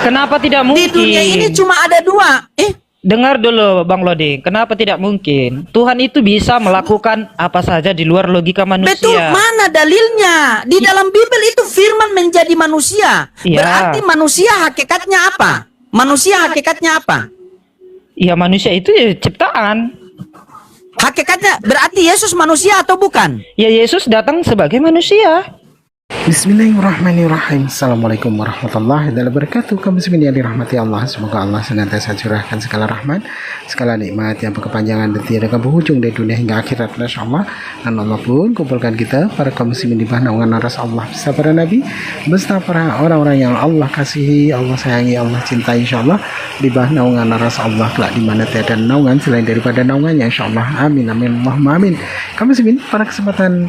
Kenapa tidak Di dunia ini mungkin? cuma ada dua. Dengar dulu Bang Loding, kenapa tidak mungkin? Tuhan itu bisa melakukan apa saja di luar logika Betul, manusia. mana dalilnya? Di dalam Bible itu firman menjadi manusia. Iya. Berarti manusia hakikatnya apa? Manusia hakikatnya apa? Ya manusia itu ya ciptaan. Hakikatnya berarti Yesus manusia atau bukan? Ya Yesus datang sebagai manusia. Bismillahirrahmanirrahim. Assalamualaikum warahmatullahi wabarakatuh. Kaum muslimin yang dirahmati Allah, semoga Allah senantiasa curahkan segala rahmat, segala nikmat yang berkepanjangan dan tiada berhujung dari dunia hingga akhirat, insyaallah. Dan Allah pun kumpulkan kita para kaum muslimin di bawah naungan aras Allah beserta para nabi, beserta para orang-orang yang Allah kasihi, Allah sayangi, Allah cintai, insyaallah, di bawah naungan aras Allah kelak di mana tiada naungan selain daripada naungannya, insyaallah. Amin amin Allahumma amin. Kaum muslimin, pada kesempatan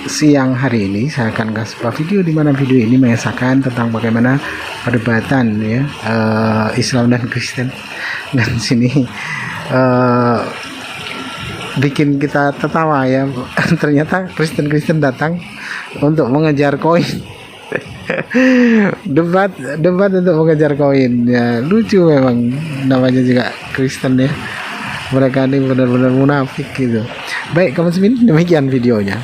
siang hari ini saya akan kasih sebuah video di mana video ini mengisahkan tentang bagaimana perdebatan ya Islam dan Kristen, dan sini bikin kita tertawa ya. Ternyata Kristen datang untuk mengejar koin. debat untuk mengejar koin ya, lucu memang, namanya juga Kristen ya, mereka ini benar-benar munafik gitu. Baik kaum muslimin, demikian videonya.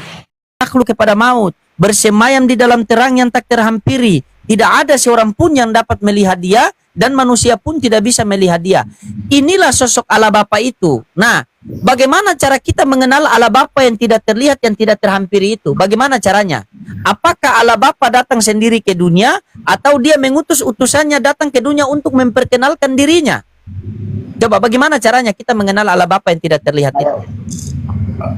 Takhluk kepada maut, bersemayam di dalam terang yang tak terhampiri. Tidak ada seorang pun yang dapat melihat dia, dan manusia pun tidak bisa melihat dia. Inilah sosok Allah Bapa itu. Nah, bagaimana cara kita mengenal Allah Bapa yang tidak terlihat, yang tidak terhampiri itu? Bagaimana caranya? Apakah Allah Bapa datang sendiri ke dunia, atau dia mengutus utusannya datang ke dunia untuk memperkenalkan dirinya? Coba bagaimana caranya kita mengenal Allah Bapa yang tidak terlihat itu?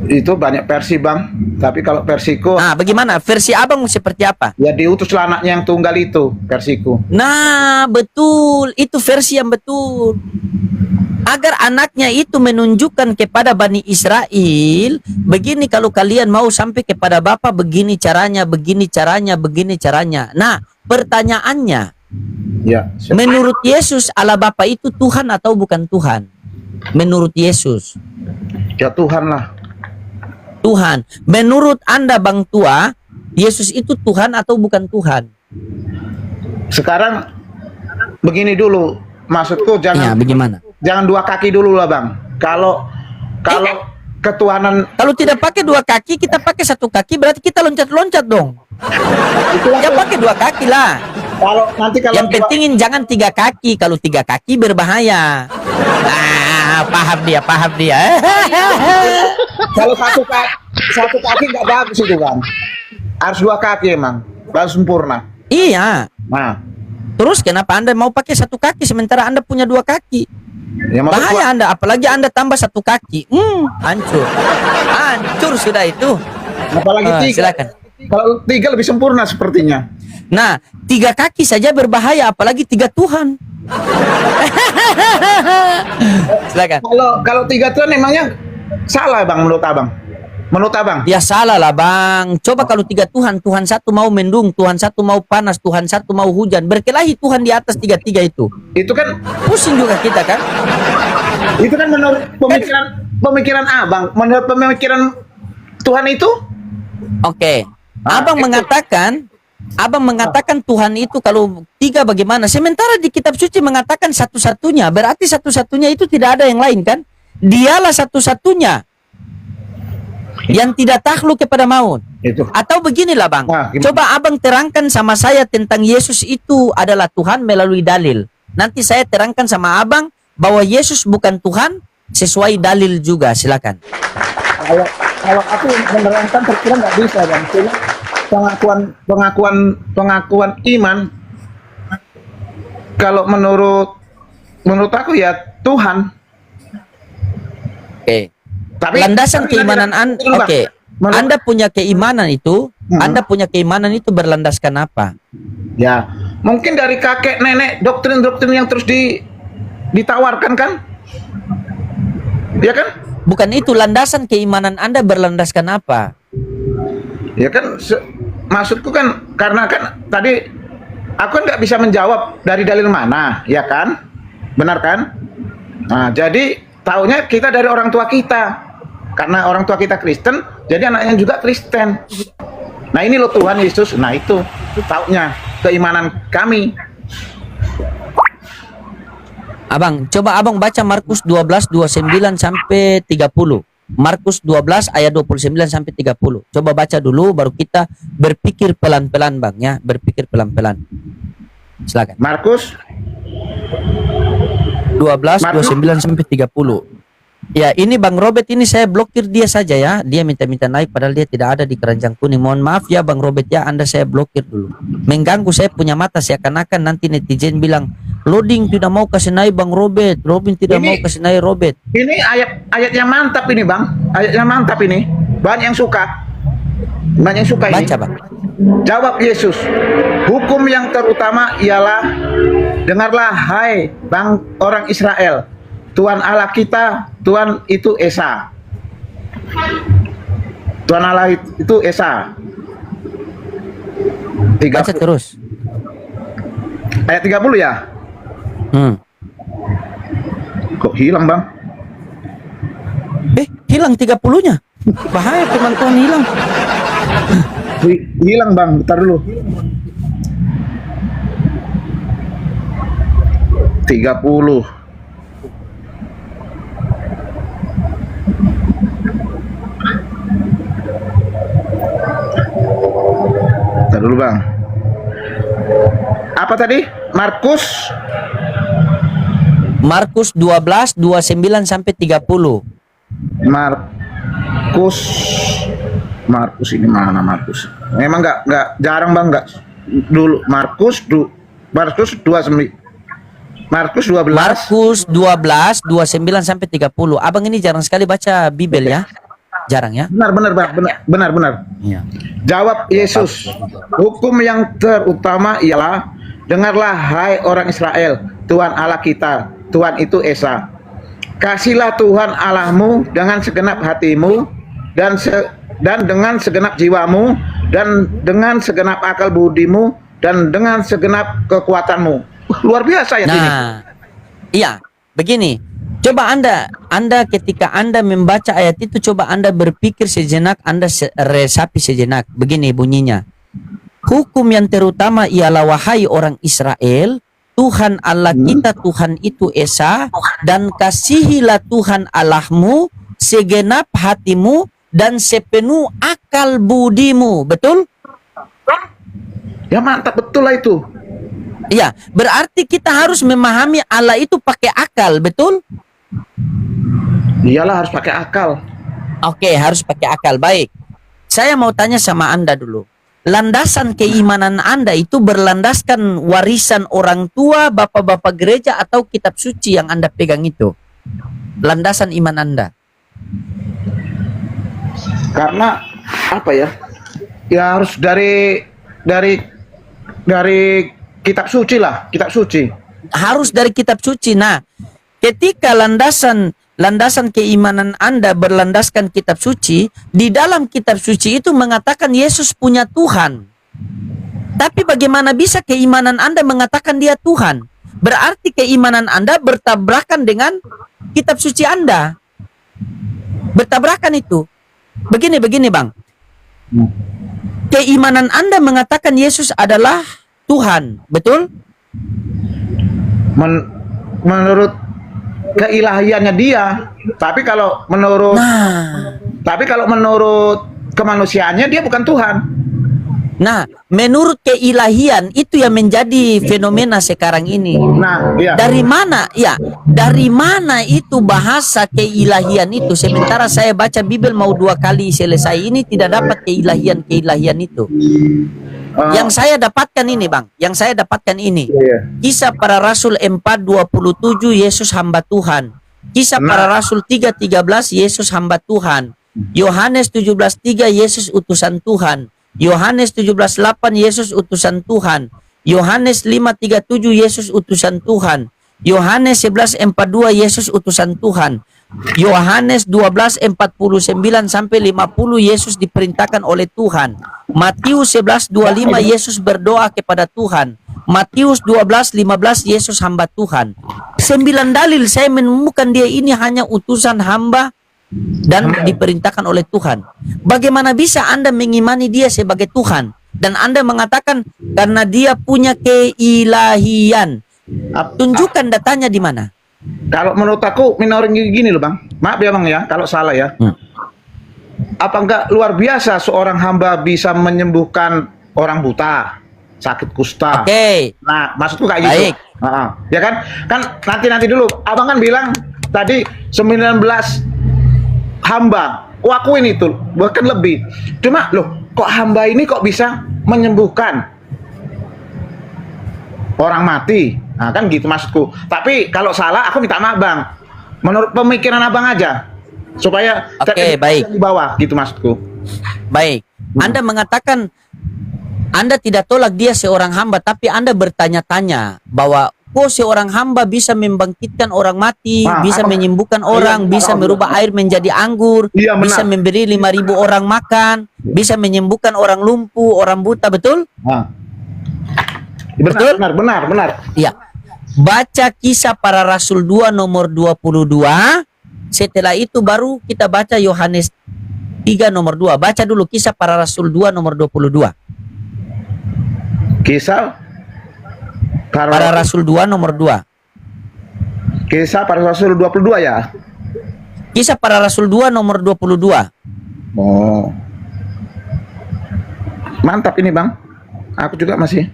Itu banyak versi bang, tapi kalau versiku, Nah, bagaimana versi abang seperti apa? ya diutuslah anaknya yang tunggal itu versiku. Nah, betul, itu versi yang betul. Agar anaknya itu menunjukkan kepada Bani Israel, begini kalau kalian mau sampai kepada Bapa, begini caranya, begini caranya, begini caranya. Nah, pertanyaannya, Ya, menurut Yesus Allah Bapa itu Tuhan atau bukan Tuhan? Menurut Yesus ya Tuhan lah. Tuhan. Menurut Anda Bang Tua, Yesus itu Tuhan atau bukan Tuhan? Sekarang begini dulu, maksudku Ya, jangan bagaimana? jangan dua kaki dulu lah bang. Kalau ketuhanan Kalau tidak pakai dua kaki, kita pakai satu kaki, berarti kita loncat-loncat dong. Ya pakai dua kaki lah. Yang pentingin jangan tiga kaki. Kalau tiga kaki berbahaya. Paham dia. kalau satu kaki nggak bagus itu bang. Harus dua kaki emang, baru sempurna. Iya. Nah, Terus kenapa Anda mau pakai satu kaki sementara Anda punya dua kaki? ya maksud Bahaya gua, Anda, apalagi Anda tambah satu kaki. Hancur sudah itu. apalagi tiga. Silakan. Kalau tiga lebih sempurna sepertinya. Nah, tiga kaki saja berbahaya, apalagi tiga Tuhan. Silakan. Kalau tiga Tuhan emangnya salah bang menurut abang? Menurut abang? Ya salah lah bang. Coba kalau tiga Tuhan, Tuhan satu mau mendung, Tuhan satu mau panas, Tuhan satu mau hujan, berkelahi Tuhan di atas tiga-tiga itu. Itu kan Pusing juga kita kan. menurut pemikiran abang, menurut pemikiran Tuhan itu. Oke. Abang mengatakan Tuhan itu kalau tiga bagaimana? Sementara di kitab suci mengatakan satu-satunya. Berarti satu-satunya itu tidak ada yang lain kan? Dialah satu-satunya yang tidak takluk kepada maut. Itu. Atau beginilah bang, Nah, gimana? coba abang terangkan sama saya tentang Yesus itu adalah Tuhan melalui dalil. Nanti saya terangkan sama abang bahwa Yesus bukan Tuhan sesuai dalil juga. Silakan. Kalau aku menerangkan terkira nggak bisa bang. Cuma pengakuan iman. Kalau menurut aku ya Tuhan. Oke. Tapi Landasan keimanan Anda, Dulu, Bang. oke. Menurut- Anda punya keimanan itu, Anda punya keimanan itu berlandaskan apa? Ya, mungkin dari kakek nenek doktrin-doktrin yang terus ditawarkan kan? Ya kan? Bukan itu, landasan keimanan Anda berlandaskan apa? Ya kan, maksudku kan karena kan tadi aku kan nggak bisa menjawab dari dalil mana, ya kan? Benar kan? Nah, jadi taunya kita dari orang tua kita. Karena orang tua kita Kristen, jadi anaknya juga Kristen. Nah ini loh Tuhan Yesus. Nah itu taunya keimanan kami. Abang, coba abang baca Markus 12 29 sampai 30. Markus 12 ayat 29 sampai 30. Coba baca dulu baru kita berpikir pelan-pelan Bang ya, berpikir pelan-pelan. Silakan. Markus 12 29 sampai 30. Ya, ini Bang Robert ini saya blokir dia saja ya. Dia minta-minta naik padahal dia tidak ada di keranjang kuning. Mohon maaf ya Bang Robert ya, Anda saya blokir dulu. Mengganggu saya punya mata, seakan-akan nanti netizen bilang, "Loading tidak mau kasih naik Bang Robert, Robin tidak mau kasih naik Robert." Ini ayat yang mantap ini Bang. Ayat yang mantap ini. Banyak yang suka. Banyak yang suka ini. Baca Bang. Jawab Yesus, hukum yang terutama ialah, dengarlah hai bang orang Israel, Tuhan Allah kita, Tuhan itu Esa. Tuhan Allah itu Esa. Baca terus. Ayat 30 ya? Kok hilang Bang? Hilang 30-nya. Bahaya firman Tuhan hilang. Hilang Bang, bentar dulu. 30. Bentar dulu Bang. Apa tadi? Markus 12 29 sampai 30. Markus ini mana Markus? Memang nggak jarang Bang, nggak dulu Markus 12. Markus 12 29 sampai 30. Abang ini jarang sekali baca Bible ya. Jarang ya? Benar Bang, benar. Iya. Jawab Yesus, hukum yang terutama ialah, dengarlah hai orang Israel, Tuhan Allah kita, Tuhan itu Esa. Kasihlah Tuhan Allahmu dengan segenap hatimu dan dengan segenap jiwamu dan dengan segenap akal budimu dan dengan segenap kekuatanmu. Luar biasa ya ini. Iya, begini. Coba Anda ketika Anda membaca ayat itu, coba Anda berpikir sejenak, Anda resapi sejenak. Begini bunyinya. Hukum yang terutama ialah, wahai orang Israel, Tuhan Allah kita, Tuhan itu Esa, dan kasihilah Tuhan Allahmu segenap hatimu dan sepenuh akal budimu. Betul? Ya mantap, betul lah itu. Iya, berarti kita harus memahami Allah itu pakai akal, betul? Iyalah, harus pakai akal. Oke, harus pakai akal. Baik. Saya mau tanya sama Anda dulu. Landasan keimanan Anda itu berlandaskan warisan orang tua, bapak-bapak gereja, atau kitab suci yang Anda pegang itu? Landasan iman Anda. Karena apa ya? Ya harus dari kitab suci lah, kitab suci. Harus dari kitab suci. Nah, ketika landasan keimanan Anda berlandaskan kitab suci, di dalam kitab suci itu mengatakan Yesus punya Tuhan. Tapi bagaimana bisa keimanan Anda mengatakan dia Tuhan? Berarti keimanan Anda bertabrakan dengan kitab suci Anda. Bertabrakan itu. Begini Bang. Keimanan Anda mengatakan Yesus adalah Tuhan, betul? Menurut keilahiannya dia, tapi kalau menurut kemanusiaannya dia bukan Tuhan. Nah, menurut keilahian itu yang menjadi fenomena sekarang ini. Nah, iya. Dari mana? Ya, dari mana itu bahasa keilahian itu? Sementara saya baca Bible mau 2 kali selesai ini tidak dapat keilahian itu. Yang saya dapatkan ini, Bang. Yang saya dapatkan ini. Kisah Para Rasul 4:27 Yesus hamba Tuhan. Kisah Para Rasul 3:13 Yesus hamba Tuhan. Yohanes 17:3 Yesus utusan Tuhan. Yohanes 17:8 Yesus utusan Tuhan. Yohanes 5:37 Yesus utusan Tuhan. Yohanes 11:42 Yesus utusan Tuhan. Yohanes 12:49 sampai 50 Yesus diperintahkan oleh Tuhan. Matius 11:25 Yesus berdoa kepada Tuhan. Matius 12:15 Yesus hamba Tuhan. 9 dalil saya menemukan dia ini hanya utusan hamba dan diperintahkan oleh Tuhan. Bagaimana bisa Anda mengimani dia sebagai Tuhan dan Anda mengatakan karena dia punya keilahian? Tunjukkan datanya di mana. Kalau menurut aku minor gini loh bang, maaf ya bang ya kalau salah ya. Apa enggak luar biasa seorang hamba bisa menyembuhkan orang buta, sakit kusta. Oke. Nah maksudku kayak gitu. Baik. Ya kan, nanti dulu. Abang kan bilang tadi 19 hamba, aku akuin itu bahkan lebih. Cuma loh, kok hamba ini kok bisa menyembuhkan orang mati? Nah kan gitu maksudku. Tapi kalau salah aku minta maaf bang. Menurut pemikiran abang aja, supaya Oke, baik. di bawah gitu maksudku. Baik. Anda mengatakan Anda tidak tolak dia seorang hamba, tapi Anda bertanya-tanya bahwa kok seorang hamba bisa membangkitkan orang mati, Nah, bisa apa- menyembuhkan orang, Iya, bisa benar. merubah air menjadi anggur, Iya, benar. bisa memberi 5.000 orang makan, bisa menyembuhkan orang lumpuh, orang buta, betul? Nah. Betul? Benar. Iya. Baca Kisah Para Rasul 2 nomor 22. Setelah itu baru kita baca Yohanes 3 nomor 2. Baca dulu Kisah Para Rasul 2 nomor 22. Kisah Para Rasul 2 nomor 2. Kisah para Rasul 22 ya. Kisah Para Rasul 2 nomor 22. Oh. Mantap ini bang. Aku juga masih.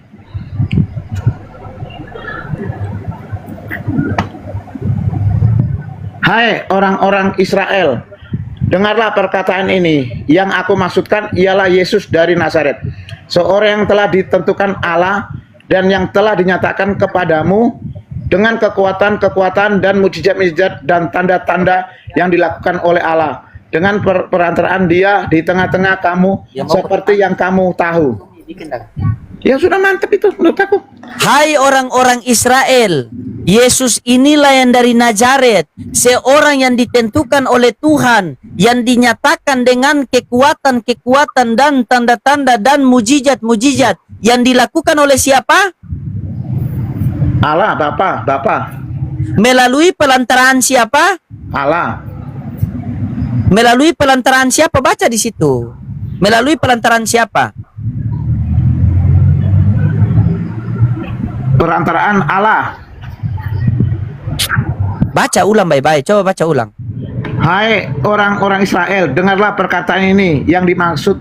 Hai orang-orang Israel, dengarlah perkataan ini. Yang aku maksudkan ialah Yesus dari Nazaret, seorang yang telah ditentukan Allah dan yang telah dinyatakan kepadamu dengan kekuatan-kekuatan dan mujizat-mujizat dan tanda-tanda yang dilakukan oleh Allah dengan perantaraan Dia di tengah-tengah kamu seperti yang kamu tahu. Ya sudah mantap itu menurut aku. Hai orang-orang Israel, Yesus inilah yang dari Nazaret, seorang yang ditentukan oleh Tuhan, yang dinyatakan dengan kekuatan-kekuatan dan tanda-tanda dan mujizat-mujizat yang dilakukan oleh siapa? Allah, Bapa. Melalui pelantaraan siapa? Allah. Melalui pelantaraan siapa? Baca di situ. Melalui pelantaraan siapa? Perantaraan Allah. Baca ulang baik-baik. Coba baca ulang. Hai orang-orang Israel, dengarlah perkataan ini. Yang dimaksud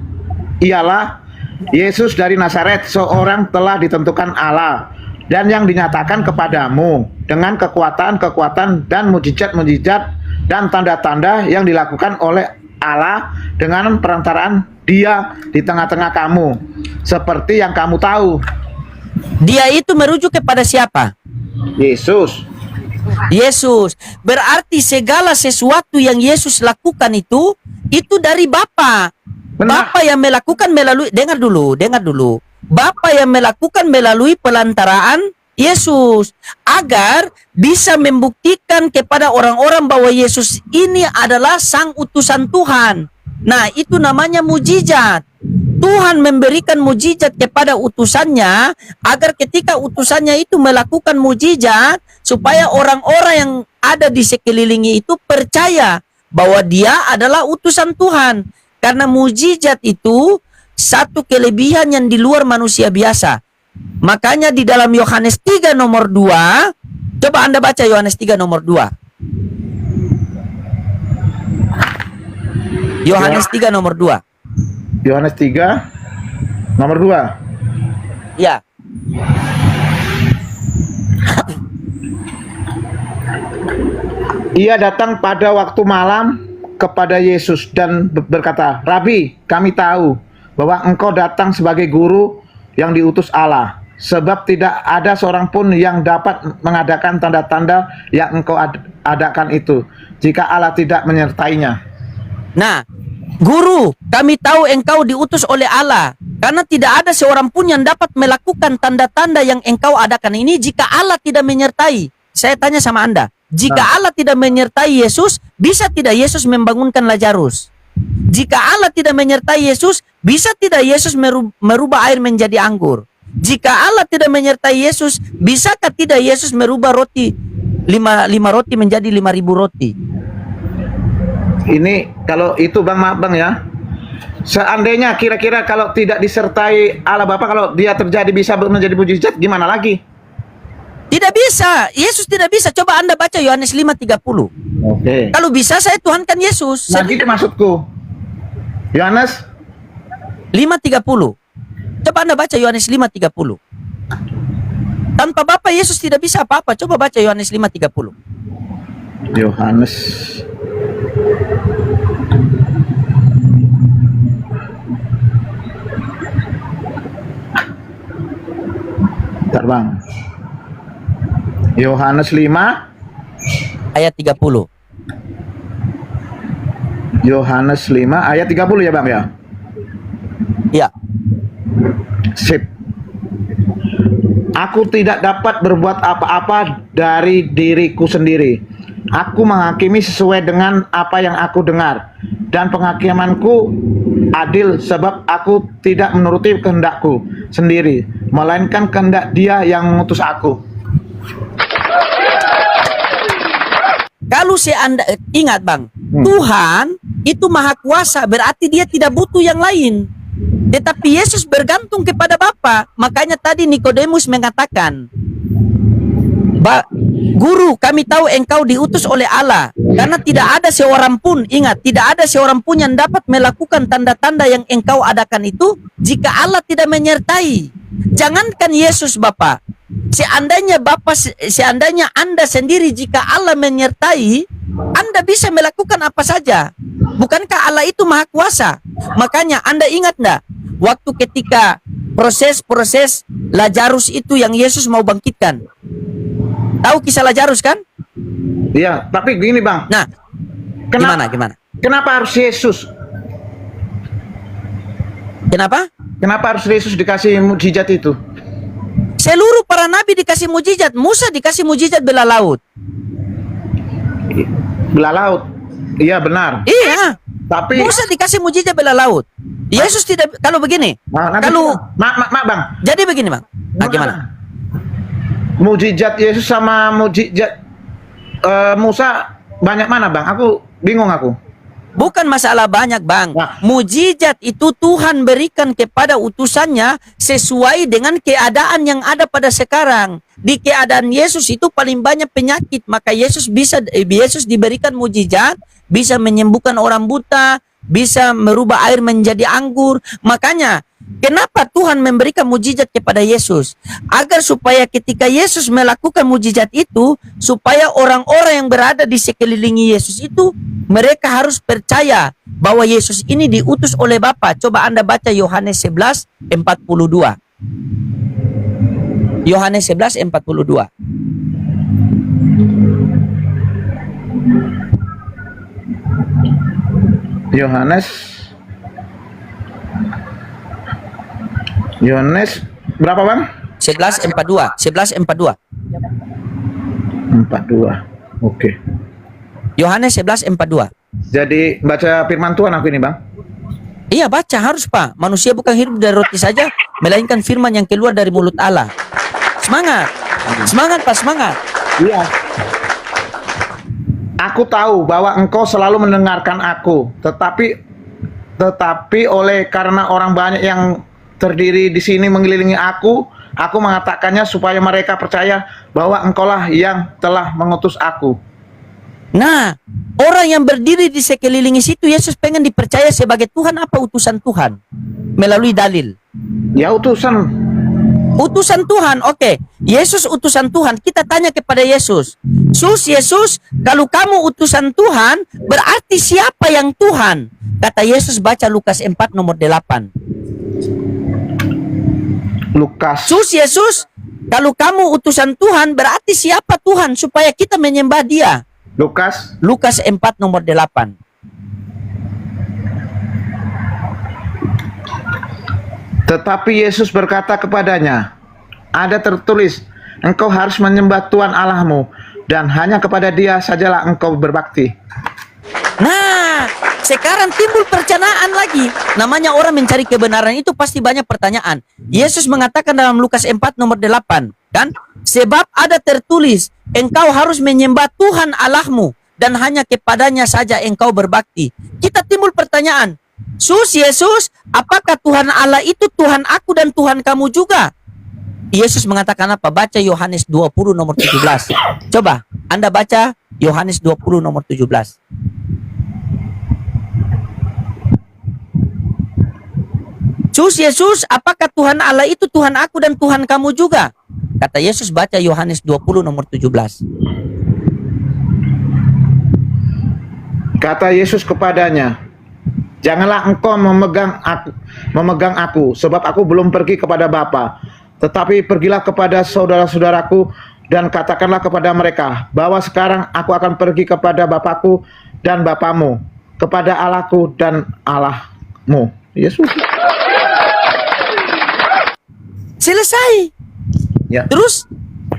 ialah Yesus dari Nazaret, seorang telah ditentukan Allah dan yang dinyatakan kepadamu dengan kekuatan-kekuatan dan mujizat-mujizat dan tanda-tanda yang dilakukan oleh Allah dengan perantaraan Dia di tengah-tengah kamu, seperti yang kamu tahu. Dia itu merujuk kepada siapa? Yesus. Yesus. Berarti segala sesuatu yang Yesus lakukan itu dari Bapa. Benar. Bapa yang melakukan melalui, dengar dulu. Bapa yang melakukan melalui pelantaraan Yesus, agar bisa membuktikan kepada orang-orang bahwa Yesus ini adalah sang utusan Tuhan. Nah, itu namanya mujizat. Tuhan memberikan mujizat kepada utusannya agar ketika utusannya itu melakukan mujizat, supaya orang-orang yang ada di sekelilingi itu percaya bahwa dia adalah utusan Tuhan. Karena mujizat itu satu kelebihan yang di luar manusia biasa. Makanya di dalam Yohanes 3 nomor 2, coba Anda baca Yohanes 3 nomor 2. Yohanes 3 nomor 2. Yohanes 3 nomor 2. Ya. Ia datang pada waktu malam kepada Yesus dan berkata, "Rabi, kami tahu bahwa engkau datang sebagai guru yang diutus Allah, sebab tidak ada seorang pun yang dapat mengadakan tanda-tanda yang engkau adakan itu, jika Allah tidak menyertainya." Nah, Guru, kami tahu engkau diutus oleh Allah, karena tidak ada seorang pun yang dapat melakukan tanda-tanda yang engkau adakan ini jika Allah tidak menyertai. Saya tanya sama Anda, jika Allah tidak menyertai Yesus, bisa tidak Yesus membangunkan Lazarus? Jika Allah tidak menyertai Yesus, bisa tidak Yesus merubah air menjadi anggur? Jika Allah tidak menyertai Yesus, bisakah tidak Yesus merubah roti 5 roti menjadi 5.000 roti? Ini kalau itu Bang, maaf Bang ya. Seandainya kira-kira kalau tidak disertai Allah Bapa, kalau dia terjadi bisa menjadi mujizat, gimana lagi? Tidak bisa. Yesus tidak bisa. Coba Anda baca Yohanes 5:30. Oke. Kalau bisa saya tuhankan Yesus. Nah, gitu maksudku. Yohanes 5:30. Coba Anda baca Yohanes 5:30. Tanpa Bapa Yesus tidak bisa apa-apa. Coba baca Yohanes 5:30. Yohanes Bentar, Bang. Yohanes 5 Ayat 30. Yohanes 5 ayat 30 ya, Bang ya. Ya. Sip. Aku tidak dapat berbuat apa-apa dari diriku sendiri. Aku menghakimi sesuai dengan apa yang aku dengar, dan penghakimanku adil sebab aku tidak menuruti kehendakku sendiri, melainkan kehendak Dia yang mengutus aku. Kalau Anda ingat, Bang, Tuhan itu maha kuasa, berarti Dia tidak butuh yang lain. Tetapi Yesus bergantung kepada Bapa. Makanya tadi Nikodemus mengatakan, Guru, kami tahu engkau diutus oleh Allah, karena tidak ada seorang pun, ingat, tidak ada seorang pun yang dapat melakukan tanda-tanda yang engkau adakan itu jika Allah tidak menyertai. Jangankan Yesus, Bapa, seandainya Anda sendiri, jika Allah menyertai, Anda bisa melakukan apa saja. Bukankah Allah itu maha kuasa? Makanya Anda ingat enggak, waktu ketika proses Lazarus itu yang Yesus mau bangkitkan? Tahu kisah Lazarus kan? Iya, tapi begini, Bang. Nah, gimana? Kenapa harus Yesus? Kenapa? Kenapa harus Yesus dikasih mukjizat itu? Seluruh para nabi dikasih mujizat. Musa dikasih mujizat bela laut. Belah laut. Iya, benar. Iya. Tapi Musa dikasih mujizat bela laut. Yesus tidak. Kalau begini, kalau Bang. jadi begini, Bang. Nah, gimana? Mujizat Yesus sama mujizat Musa banyak mana, Bang? Aku bingung aku. Bukan masalah banyak, Bang. Nah. Mujizat itu Tuhan berikan kepada utusannya sesuai dengan keadaan yang ada pada sekarang. Di keadaan Yesus itu paling banyak penyakit, maka Yesus diberikan mujizat, bisa menyembuhkan orang buta, bisa merubah air menjadi anggur. Makanya kenapa Tuhan memberikan mujizat kepada Yesus? Agar supaya ketika Yesus melakukan mujizat itu, supaya orang-orang yang berada di sekeliling Yesus itu, mereka harus percaya bahwa Yesus ini diutus oleh Bapa. Coba Anda baca Yohanes 11:42. Yohanes 11:42. Yohanes berapa, Bang? 11:42. 11:42. 42. Oke. Yohanes 11:42. Jadi baca firman Tuhan aku ini, Bang. Iya, baca harus, Pak. Manusia bukan hidup dari roti saja, melainkan firman yang keluar dari mulut Allah. Semangat. Semangat, Pak, semangat. Iya. Aku tahu bahwa engkau selalu mendengarkan aku, tetapi oleh karena orang banyak yang terdiri di sini mengelilingi aku mengatakannya supaya mereka percaya bahwa engkaulah yang telah mengutus aku. Nah, orang yang berdiri di sekeliling situ, Yesus pengen dipercaya sebagai Tuhan apa utusan Tuhan? Melalui dalil. Ya, utusan Tuhan, oke. Yesus utusan Tuhan. Kita tanya kepada Yesus. Yesus, kalau kamu utusan Tuhan, berarti siapa yang Tuhan? Kata Yesus, baca Lukas 4 nomor 8. Yesus, kalau kamu utusan Tuhan, berarti siapa Tuhan supaya kita menyembah Dia? Lukas 4 nomor 8. Tetapi Yesus berkata kepadanya, ada tertulis, engkau harus menyembah Tuhan Allahmu, dan hanya kepada Dia sajalah engkau berbakti. Nah, sekarang timbul perencanaan lagi. Namanya orang mencari kebenaran itu pasti banyak pertanyaan. Yesus mengatakan dalam Lukas 4 nomor 8, kan? Sebab ada tertulis, engkau harus menyembah Tuhan Allahmu, dan hanya kepadanya saja engkau berbakti. Kita timbul pertanyaan, Yesus, apakah Tuhan Allah itu Tuhan aku dan Tuhan kamu juga? Yesus mengatakan apa? Baca Yohanes 20 nomor 17. Coba Anda baca Yohanes 20 nomor 17. Yesus, apakah Tuhan Allah itu Tuhan aku dan Tuhan kamu juga? Kata Yesus, baca Yohanes 20 nomor 17. Kata Yesus kepadanya, janganlah engkau memegang aku, sebab aku belum pergi kepada Bapa. Tetapi pergilah kepada saudara-saudaraku dan katakanlah kepada mereka bahwa sekarang aku akan pergi kepada Bapakku dan Bapamu, kepada Allahku dan Allahmu. Yesus. Selesai. Ya. Terus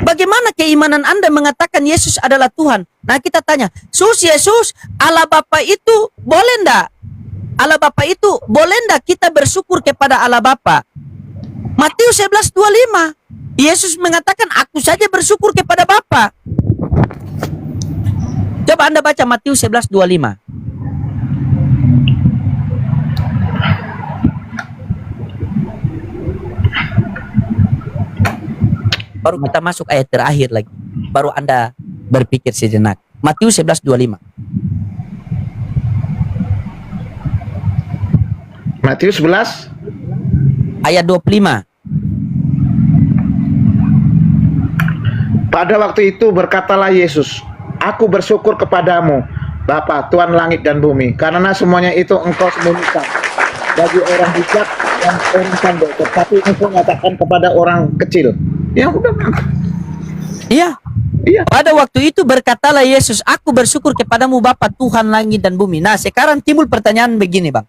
bagaimana keimanan Anda mengatakan Yesus adalah Tuhan? Nah, kita tanya, Yesus, Allah Bapa itu boleh ndak? Allah Bapa itu boleh ndak kita bersyukur kepada Allah Bapa? Matius 11:25. Yesus mengatakan, aku saja bersyukur kepada Bapa. Coba Anda baca Matius 11:25. Baru kita masuk ayat terakhir lagi. Baru Anda berpikir sejenak. Matius 11:25. Matius 11 ayat 25. Pada waktu itu berkatalah Yesus, aku bersyukur kepadamu, Bapa, Tuhan langit dan bumi, karena semuanya itu engkau sembunyikan bagi orang bijak dan orang pandai, tetapi engkau nyatakan kepada orang kecil. Ya udah. Iya. Iya. Pada waktu itu berkatalah Yesus, aku bersyukur kepadamu Bapa, Tuhan langit dan bumi. Nah, sekarang timbul pertanyaan begini, Bang.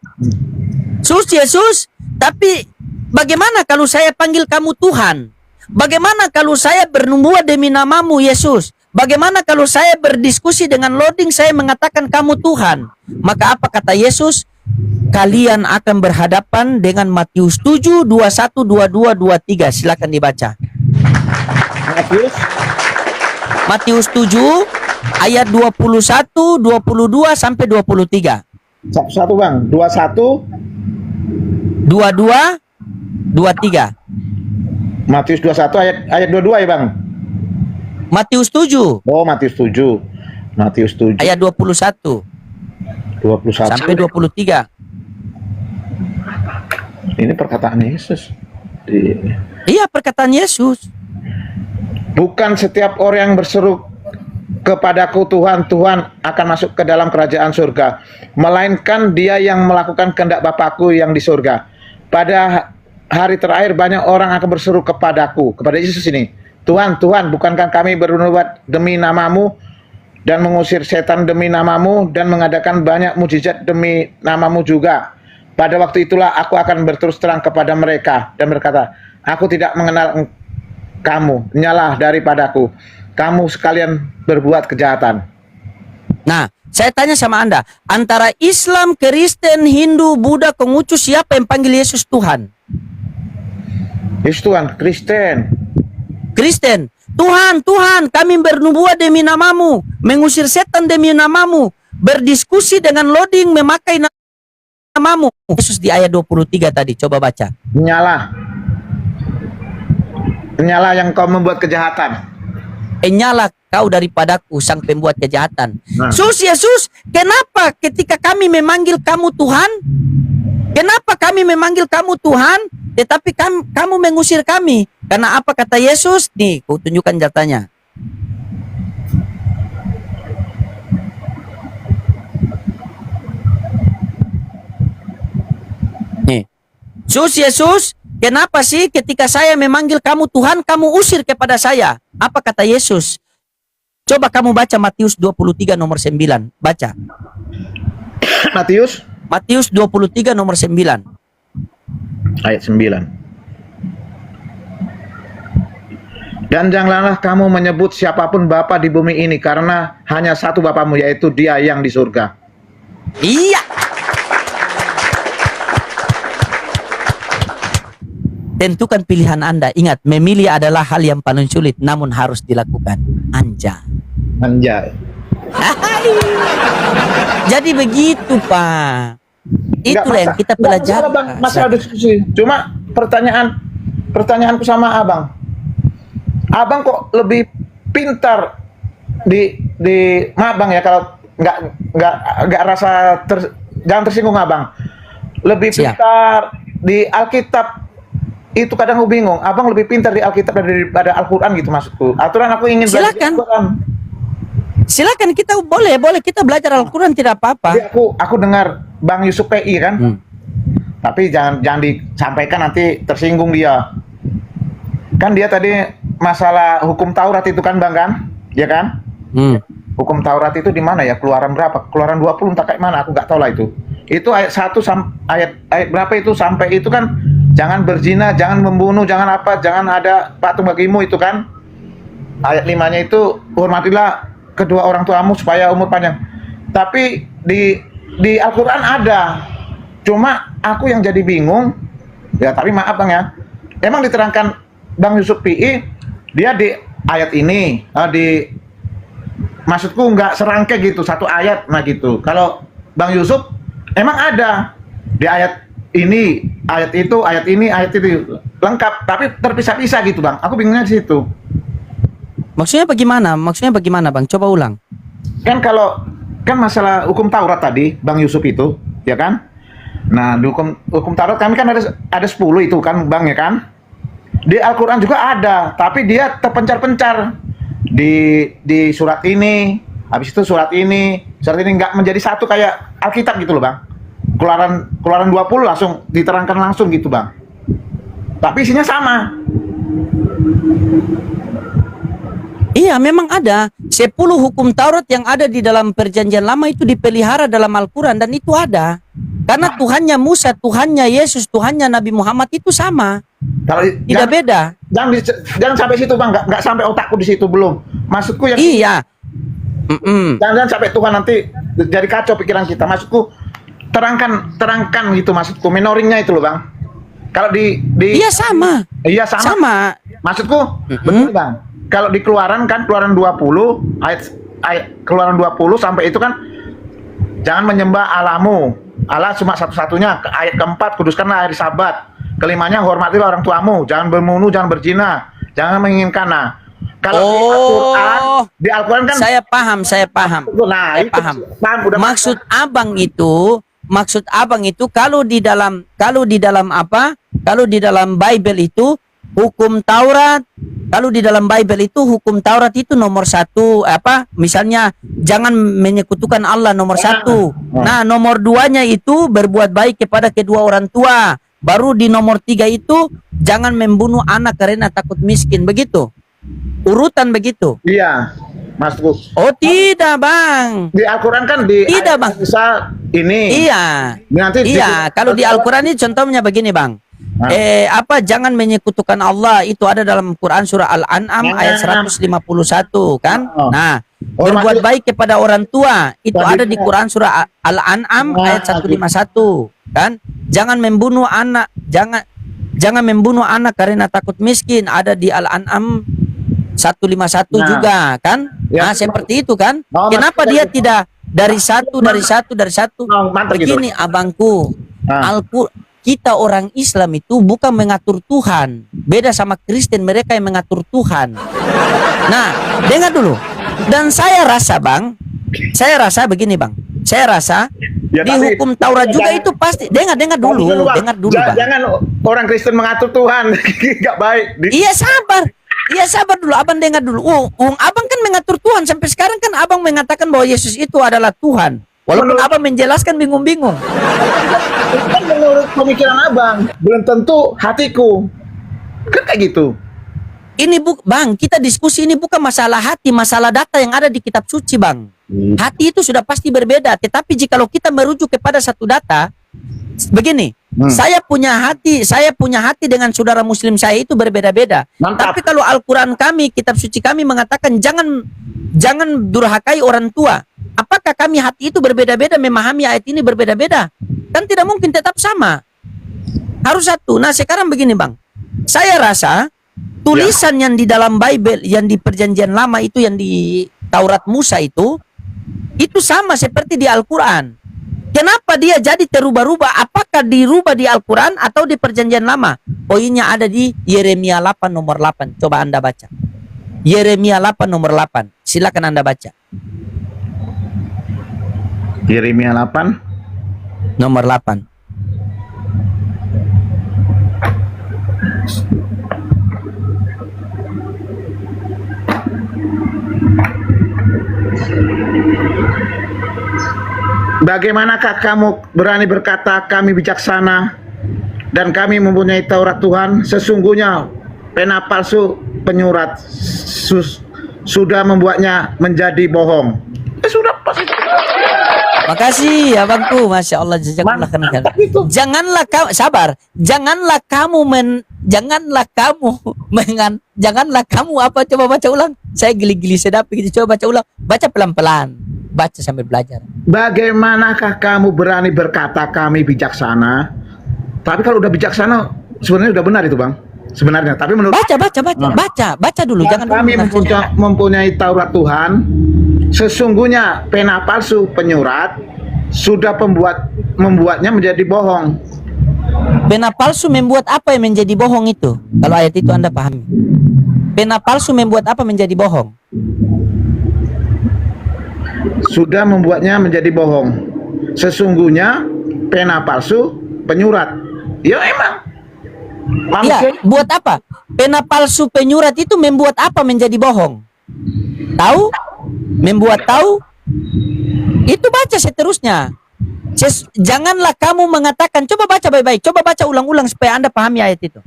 Yesus, tapi bagaimana kalau saya panggil kamu Tuhan? Bagaimana kalau saya bernubuat demi namamu, Yesus? Bagaimana kalau saya berdiskusi dengan loading, saya mengatakan kamu Tuhan? Maka apa kata Yesus? Kalian akan berhadapan dengan Matius 7, 21, 22, 23. Silakan dibaca. Matius 7 ayat 21, 22 sampai 23. Satu Bang, 21 22 23. Matius 21 ayat 22 ya Bang. Matius 7. Oh, Matius 7. Matius 7 Ayat 21 sampai 23. Ini perkataan Yesus. Iya, perkataan Yesus. Bukan setiap orang yang berseru kepadaku Tuhan, Tuhan akan masuk ke dalam kerajaan surga, melainkan dia yang melakukan kehendak Bapakku yang di surga. Pada hari terakhir banyak orang akan berseru kepadaku, kepada Yesus ini, Tuhan, Tuhan, bukankah kami bernubuat demi namamu dan mengusir setan demi namamu dan mengadakan banyak mujizat demi namamu juga? Pada waktu itulah aku akan berterus terang kepada mereka dan berkata, aku tidak mengenal kamu, nyalah daripadaku, kamu sekalian berbuat kejahatan. Nah, saya tanya sama Anda, antara Islam, Kristen, Hindu, Buddha, Konghucu, siapa yang panggil Yesus Tuhan? Yesus Tuhan, Kristen. Kristen. Tuhan, Tuhan, kami bernubuat demi namamu, mengusir setan demi namamu, berdiskusi dengan loading memakai namamu. Yesus di ayat 23 tadi, coba baca. Nyala yang kau membuat kejahatan. Nyala kau daripadaku, sang pembuat kejahatan. Nah. Yesus, kenapa ketika kami memanggil kamu Tuhan, kenapa kami memanggil kamu Tuhan, tetapi kamu mengusir kami? Karena apa kata Yesus? Nih, ku tunjukkan datanya. Nih. Yesus, kenapa sih ketika saya memanggil kamu Tuhan, kamu usir kepada saya? Apa kata Yesus? Coba kamu baca Matius 23 nomor 9. Baca. Matius 23 nomor 9. Ayat 9. Dan janganlah kamu menyebut siapapun Bapa di bumi ini, karena hanya satu Bapamu, yaitu Dia yang di surga. Iya. Tentukan pilihan Anda. Ingat, memilih adalah hal yang paling sulit, namun harus dilakukan. Anjay. Jadi begitu, Pak. Itulah yang kita pelajari. Masalah diskusi. Cuma pertanyaanku sama Abang. abang kok lebih pintar di maaf bang ya kalau nggak rasa jangan tersinggung abang. Lebih Siap. pintar di Alkitab itu kadang aku bingung. Abang lebih pintar di Alkitab daripada Al-Quran gitu maksudku. Aturan aku ingin belajar Silakan. Al-Quran. Silakan kita boleh kita belajar Al-Quran tidak apa-apa. Jadi aku dengar Bang Yusuf PI kan. Tapi jangan disampaikan nanti tersinggung dia. Kan dia tadi masalah hukum Taurat itu kan Bang kan? Ya kan? Hukum Taurat itu di mana ya? Keluaran berapa? Keluaran 20 entah kayak mana, aku nggak tahu lah itu. Itu ayat 1 ayat berapa itu sampai itu kan jangan berzina, jangan membunuh, jangan apa, jangan ada patung bagimu itu kan. Ayat 5-nya itu hormatilah kedua orang tuamu supaya umur panjang. Tapi di Al-Qur'an ada. Cuma aku yang jadi bingung. Ya, tapi maaf Bang ya. Emang diterangkan Bang Yusuf PI dia di ayat ini maksudku nggak serangkai gitu satu ayat nah gitu. Kalau Bang Yusuf emang ada di ayat ini, ayat itu, ayat ini, ayat itu lengkap tapi terpisah-pisah gitu Bang. Aku bingungnya di situ. Maksudnya bagaimana? Maksudnya bagaimana Bang? Coba ulang. Kan masalah hukum Taurat tadi Bang Yusuf itu, ya kan? Nah, di hukum Taurat kami kan ada 10 itu kan Bang ya kan? Di Al-Qur'an juga ada, tapi dia terpencar-pencar. Di surat ini, habis itu surat ini nggak menjadi satu kayak Alkitab gitu loh Bang. Keluaran 20 langsung diterangkan langsung gitu Bang. Tapi isinya sama. Iya, memang ada 10 hukum Taurat yang ada di dalam Perjanjian Lama itu dipelihara dalam Al-Quran dan itu ada. Karena Tuhannya Musa, Tuhannya Yesus, Tuhannya Nabi Muhammad itu sama. Kalau Tidak beda. jangan sampai situ Bang, nggak sampai otakku di situ belum. Maksudku yang Iya. jangan sampai Tuhan nanti jadi kacau pikiran kita. Maksudku terangkan gitu maksudku. Menoringnya itu loh Bang. Kalau Iya sama. Iya sama. Sama. Maksudku betul Bang. Kalau di Keluaran 20 ayat Keluaran 20 sampai itu kan jangan menyembah Allahmu. Allah cuma satu-satunya. Ayat keempat, kuduskanlah hari Sabat. Kelimanya, hormatilah orang tuamu. Jangan berbunuh, jangan berzina, jangan menginginkan. Nah, kalau di Al-Quran kan Saya paham. nah, Saya itu paham. udah Maksud abang itu kalau di dalam Bible itu hukum Taurat, kalau di dalam Bible itu hukum Taurat itu nomor 1 misalnya jangan menyekutukan Allah nomor 1. Nah, nomor 2-nya itu berbuat baik kepada kedua orang tua. Baru di nomor 3 itu jangan membunuh anak karena takut miskin, begitu. Urutan begitu. Iya, maksudku. Oh, tidak, Bang. Di Al-Quran kan di Tidak, ayat Bang. misal ini. Iya. Nanti Iya, kalau di Al-Quran ini contohnya begini, Bang. Jangan menyekutukan Allah itu ada dalam Quran surah Al-An'am ayat 151 kan. Nah, berbuat baik kepada orang tua itu ada di Quran surah Al-An'am ayat 151 kan. Jangan membunuh anak, jangan membunuh anak karena takut miskin ada di Al-An'am 151 juga kan. Nah, seperti itu kan. Kenapa dia tidak dari satu? Begini abangku. Kita orang Islam itu bukan mengatur Tuhan. Beda sama Kristen, mereka yang mengatur Tuhan. Nah, dengar dulu. Dan saya rasa begini Bang. Saya rasa di hukum Taurat juga itu pasti. Dengar dulu Bang. Jangan orang Kristen mengatur Tuhan. Enggak baik. Iya sabar dulu. Abang dengar dulu. Abang kan mengatur Tuhan. Sampai sekarang kan abang mengatakan bahwa Yesus itu adalah Tuhan. Walaupun abang menjelaskan bingung-bingung. Kan menurut pemikiran abang, belum tentu hatiku. Kan kayak gitu. Ini Bang, kita diskusi ini bukan masalah hati, masalah data yang ada di kitab suci, Bang. Hati itu sudah pasti berbeda. Tetapi jikalau kita merujuk kepada satu data, begini, saya punya hati dengan saudara Muslim saya itu berbeda-beda. Tapi kalau Al-Quran kami, kitab suci kami mengatakan jangan durhakai orang tua. Apakah kami hati itu berbeda-beda memahami ayat ini berbeda-beda? Kan tidak mungkin tetap sama. Harus satu. Nah, sekarang begini, Bang. Saya rasa tulisan yang di dalam Bible, yang di Perjanjian Lama itu, yang di Taurat Musa itu sama seperti di Al-Quran. Kenapa dia jadi terubah-ubah? Apakah dirubah di Al-Quran atau di Perjanjian Lama? Poinnya ada di Yeremia 8 nomor 8. Coba Anda baca. Yeremia 8 nomor 8. Silakan Anda baca. Yeremia 8 Nomor 8. Bagaimanakah kamu berani berkata kami bijaksana dan kami mempunyai Taurat Tuhan? Sesungguhnya pena palsu penyurat sudah membuatnya menjadi bohong. Sudah pasti. Makasih abangku, masya Allah, jazakallah khairan. Janganlah kamu sabar, janganlah kamu apa, coba baca ulang. Saya geli-geli sedap gitu, coba baca ulang, baca pelan-pelan, baca sambil belajar. Bagaimanakah kamu berani berkata kami bijaksana? Tapi kalau udah bijaksana sebenarnya udah benar itu, Bang. Sebenarnya, tapi menurut Baca dulu, jangan kami dulu mempunyai Taurat Tuhan. Sesungguhnya pena palsu penyurat sudah membuatnya menjadi bohong. Pena palsu membuat apa yang menjadi bohong itu? Kalau ayat itu Anda pahami. Pena palsu membuat apa menjadi bohong? Sudah membuatnya menjadi bohong. Sesungguhnya pena palsu penyurat. Ya emang. Iya, buat apa? Pena palsu penyurat itu membuat apa menjadi bohong? Tahu? Membuat tahu? Itu baca seterusnya. Janganlah kamu mengatakan, coba baca baik-baik, coba baca ulang-ulang supaya Anda pahami ayat itu.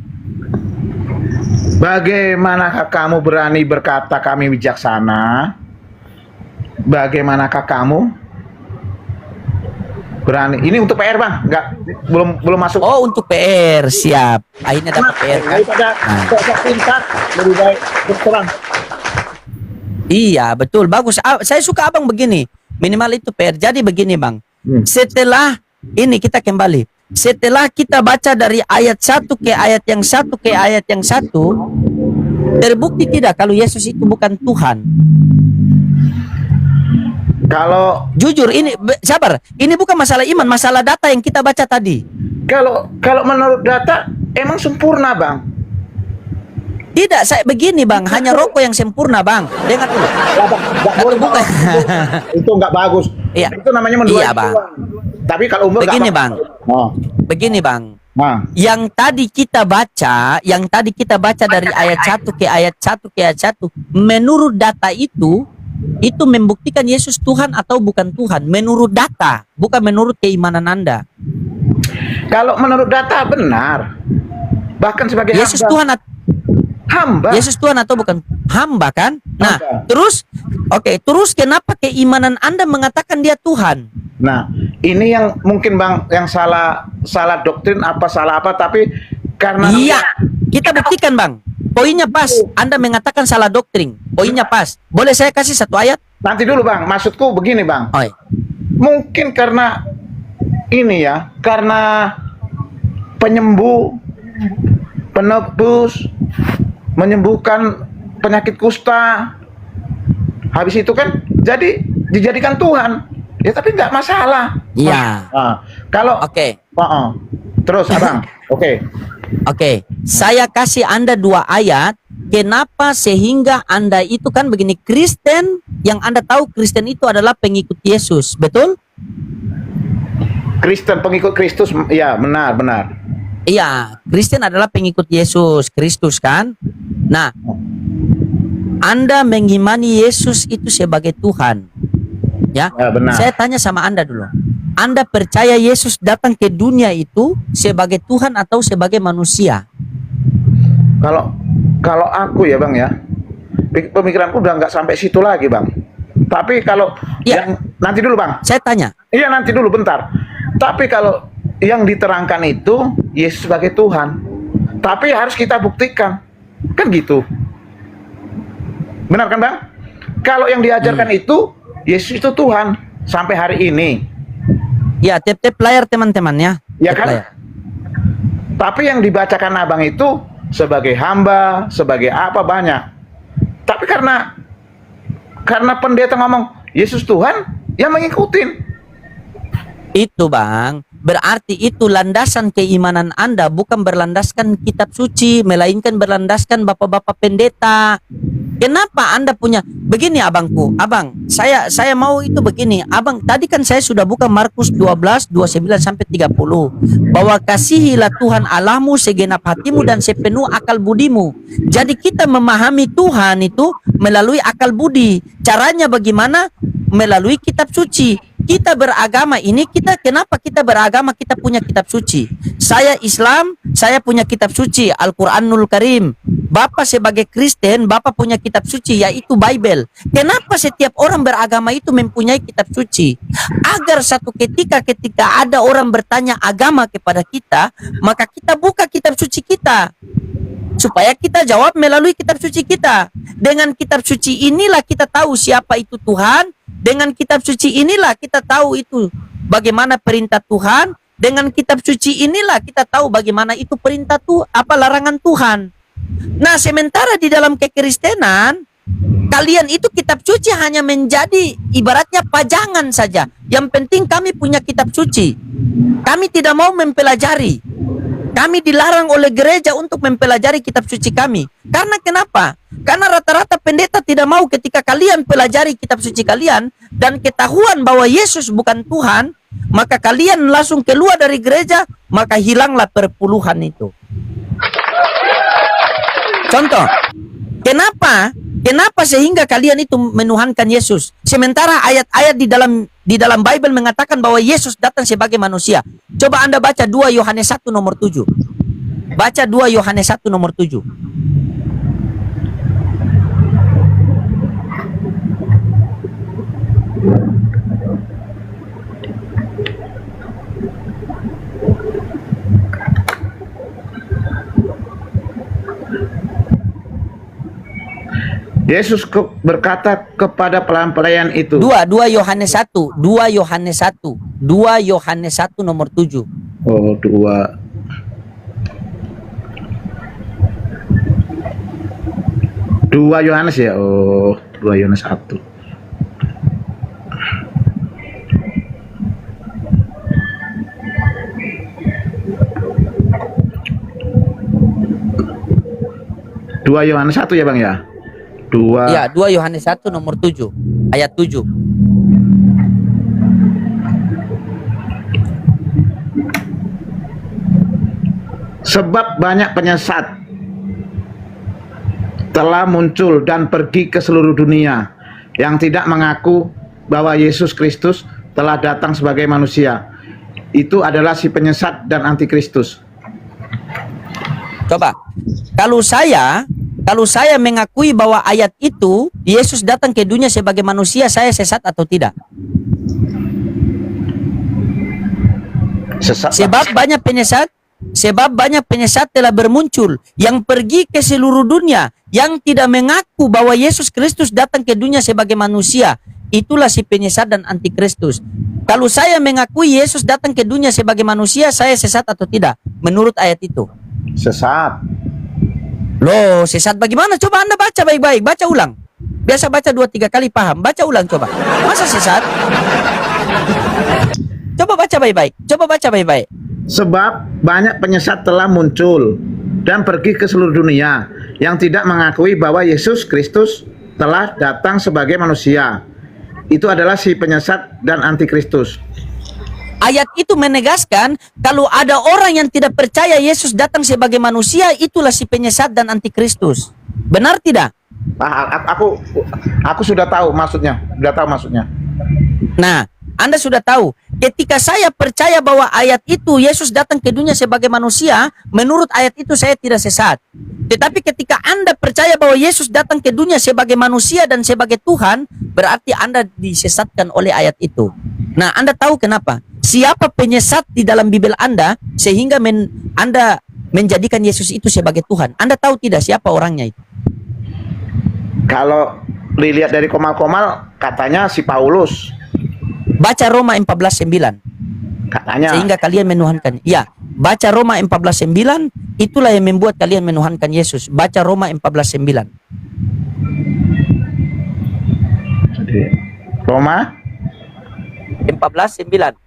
Bagaimanakah kamu berani berkata kami bijaksana? Bagaimanakah kamu berani? Ini untuk PR, Bang. Enggak, belum masuk. Oh, untuk PR, siap. Akhirnya dapat PR kan? Daripada sok pintar, lebih baik berterang. Iya, betul, bagus. Saya suka abang begini. Minimal itu PR. Jadi begini, Bang. Setelah ini kita kembali. Setelah kita baca dari ayat 1 ke ayat yang 1 ke ayat yang 1, terbukti tidak kalau Yesus itu bukan Tuhan? Kalau Jujur, ini sabar. Ini bukan masalah iman, masalah data yang kita baca tadi. kalau menurut data emang sempurna, Bang. Tidak, saya begini, Bang. Hanya rokok yang sempurna, Bang. Dengar dulu. Bukan. Itu nggak bagus. Iya. Itu namanya menduai. Iya, Bang. Tapi kalau umur Begini, nggak Bang. Oh. Begini, Bang. Nah, Yang tadi kita baca dari ayat 1 ke ayat 1 ke ayat 1, menurut data itu membuktikan Yesus Tuhan atau bukan Tuhan. Menurut data, bukan menurut keimanan Anda. kalau menurut data benar. Bahkan sebagai Yesus hamba. Tuhan Hamba. Yesus Tuhan atau bukan? Hamba kan? Nah, Hamba. terus kenapa keimanan Anda mengatakan dia Tuhan? Nah, ini yang mungkin, Bang, yang salah doktrin apa salah apa, tapi karena Iya, kita buktikan, Bang. Poinnya pas. Anda mengatakan salah doktrin. Poinnya pas. Boleh saya kasih satu ayat? nanti dulu, Bang. Maksudku begini, Bang. Oh, iya. Mungkin karena ini ya, karena penyembuh, penebus, menyembuhkan penyakit kusta. Habis itu kan jadi dijadikan Tuhan. Ya tapi nggak masalah. Iya. Nah, kalau Oke. Terus, Abang. Oke. Oke, saya kasih Anda 2 ayat. Kenapa sehingga Anda itu kan begini, Kristen, yang Anda tahu Kristen itu adalah pengikut Yesus, betul? Kristen pengikut Kristus, ya benar. Iya, Kristen adalah pengikut Yesus Kristus kan? Nah, Anda mengimani Yesus itu sebagai Tuhan. Ya, Ya, benar. saya tanya sama Anda dulu. Anda percaya Yesus datang ke dunia itu sebagai Tuhan atau sebagai manusia? Kalau aku ya, Bang, ya, pemikiranku udah nggak sampai situ lagi, Bang. Tapi kalau Ya. yang nanti dulu, Bang. Saya tanya. Iya, nanti dulu bentar. Tapi kalau yang diterangkan itu Yesus sebagai Tuhan, tapi harus kita buktikan, kan gitu. Benar kan, Bang? Kalau yang diajarkan itu Yesus itu Tuhan sampai hari ini, Ya, tap-tap layar teman-teman ya. ya Tap kan? layar. Tapi yang dibacakan Abang itu sebagai hamba, sebagai apa banyak. Tapi karena pendeta ngomong Yesus Tuhan, ya mengikutin. Itu, Bang, berarti itu landasan keimanan Anda bukan berlandaskan kitab suci, melainkan berlandaskan bapak-bapak pendeta. Kenapa Anda punya begini abangku? Abang, saya mau itu begini. Abang, tadi kan saya sudah buka Markus 12 29 sampai 30 bahwa kasihilah Tuhan Allahmu segenap hatimu dan sepenuh akal budimu. Jadi kita memahami Tuhan itu melalui akal budi. Caranya bagaimana? Melalui kitab suci. Kita beragama ini, kenapa kita beragama? Kita punya kitab suci. Saya Islam, saya punya kitab suci Al-Quranul Karim. Bapak sebagai Kristen, Bapak punya kitab suci yaitu Bible. Kenapa setiap orang beragama itu mempunyai kitab suci? Agar satu ketika ada orang bertanya agama kepada kita, maka kita buka kitab suci kita. Supaya kita jawab melalui kitab suci kita. Dengan kitab suci inilah kita tahu siapa itu Tuhan. Dengan kitab suci inilah kita tahu itu bagaimana perintah Tuhan. Dengan kitab suci inilah kita tahu bagaimana itu perintah Tuhan, apa larangan Tuhan. Nah, sementara di dalam kekristenan, kalian itu kitab suci hanya menjadi ibaratnya pajangan saja. Yang penting kami punya kitab suci. Kami tidak mau mempelajari. Kami dilarang oleh gereja untuk mempelajari kitab suci kami. Karena kenapa? Karena rata-rata pendeta tidak mau ketika kalian pelajari kitab suci kalian dan ketahuan bahwa Yesus bukan Tuhan, maka kalian langsung keluar dari gereja, maka hilanglah perpuluhan itu. Contoh, kenapa sehingga kalian itu menuhankan Yesus? Sementara ayat-ayat di dalam Bible mengatakan bahwa Yesus datang sebagai manusia. Coba Anda baca 2 Yohanes 1 nomor 7. Baca 2 Yohanes 1 nomor 7. Yesus berkata kepada pelayan itu. 2 Yohanes 1, 2 Yohanes 1, 2 Yohanes 1 nomor 7. Oh, 2 Yohanes ya. Oh, 2 Yohanes 1. Dua Yohanes 1 ya Bang ya? 2. Ya, 2 Yohanes 1 nomor 7, ayat 7. Sebab banyak penyesat telah muncul dan pergi ke seluruh dunia yang tidak mengaku bahwa Yesus Kristus telah datang sebagai manusia. Itu adalah si penyesat dan antikristus. Coba, kalau saya mengakui bahwa ayat itu Yesus datang ke dunia sebagai manusia, saya sesat atau tidak? Sesat. Sebab banyak penyesat telah bermuncul yang pergi ke seluruh dunia yang tidak mengaku bahwa Yesus Kristus datang ke dunia sebagai manusia. Itulah si penyesat dan antikristus. Kalau saya mengakui Yesus datang ke dunia sebagai manusia, saya sesat atau tidak? Menurut ayat itu. Sesat. Loh, sesat bagaimana? Coba Anda baca baik-baik, baca ulang. Biasa baca 2-3 kali paham, baca ulang coba. Masa sesat? Coba baca baik-baik. Sebab banyak penyesat telah muncul dan pergi ke seluruh dunia yang tidak mengakui bahwa Yesus Kristus telah datang sebagai manusia. Itu adalah si penyesat dan antikristus. Ayat itu menegaskan kalau ada orang yang tidak percaya Yesus datang sebagai manusia, itulah si penyesat dan antikristus. Benar tidak? Aku sudah tahu maksudnya. Nah, Anda sudah tahu. Ketika saya percaya bahwa ayat itu Yesus datang ke dunia sebagai manusia, menurut ayat itu saya tidak sesat. Tetapi ketika Anda percaya bahwa Yesus datang ke dunia sebagai manusia dan sebagai Tuhan, berarti Anda disesatkan oleh ayat itu. Nah, Anda tahu kenapa? Siapa penyesat di dalam Bible Anda sehingga Anda menjadikan Yesus itu sebagai Tuhan? Anda tahu tidak siapa orangnya itu? Kalau dilihat dari komal-komal, katanya si Paulus. Baca Roma 14:9. Katanya. Sehingga kalian menuhankan. Ya, baca Roma 14:9, itulah yang membuat kalian menuhankan Yesus. Baca Roma 14:9. Jadi, Roma 14:9.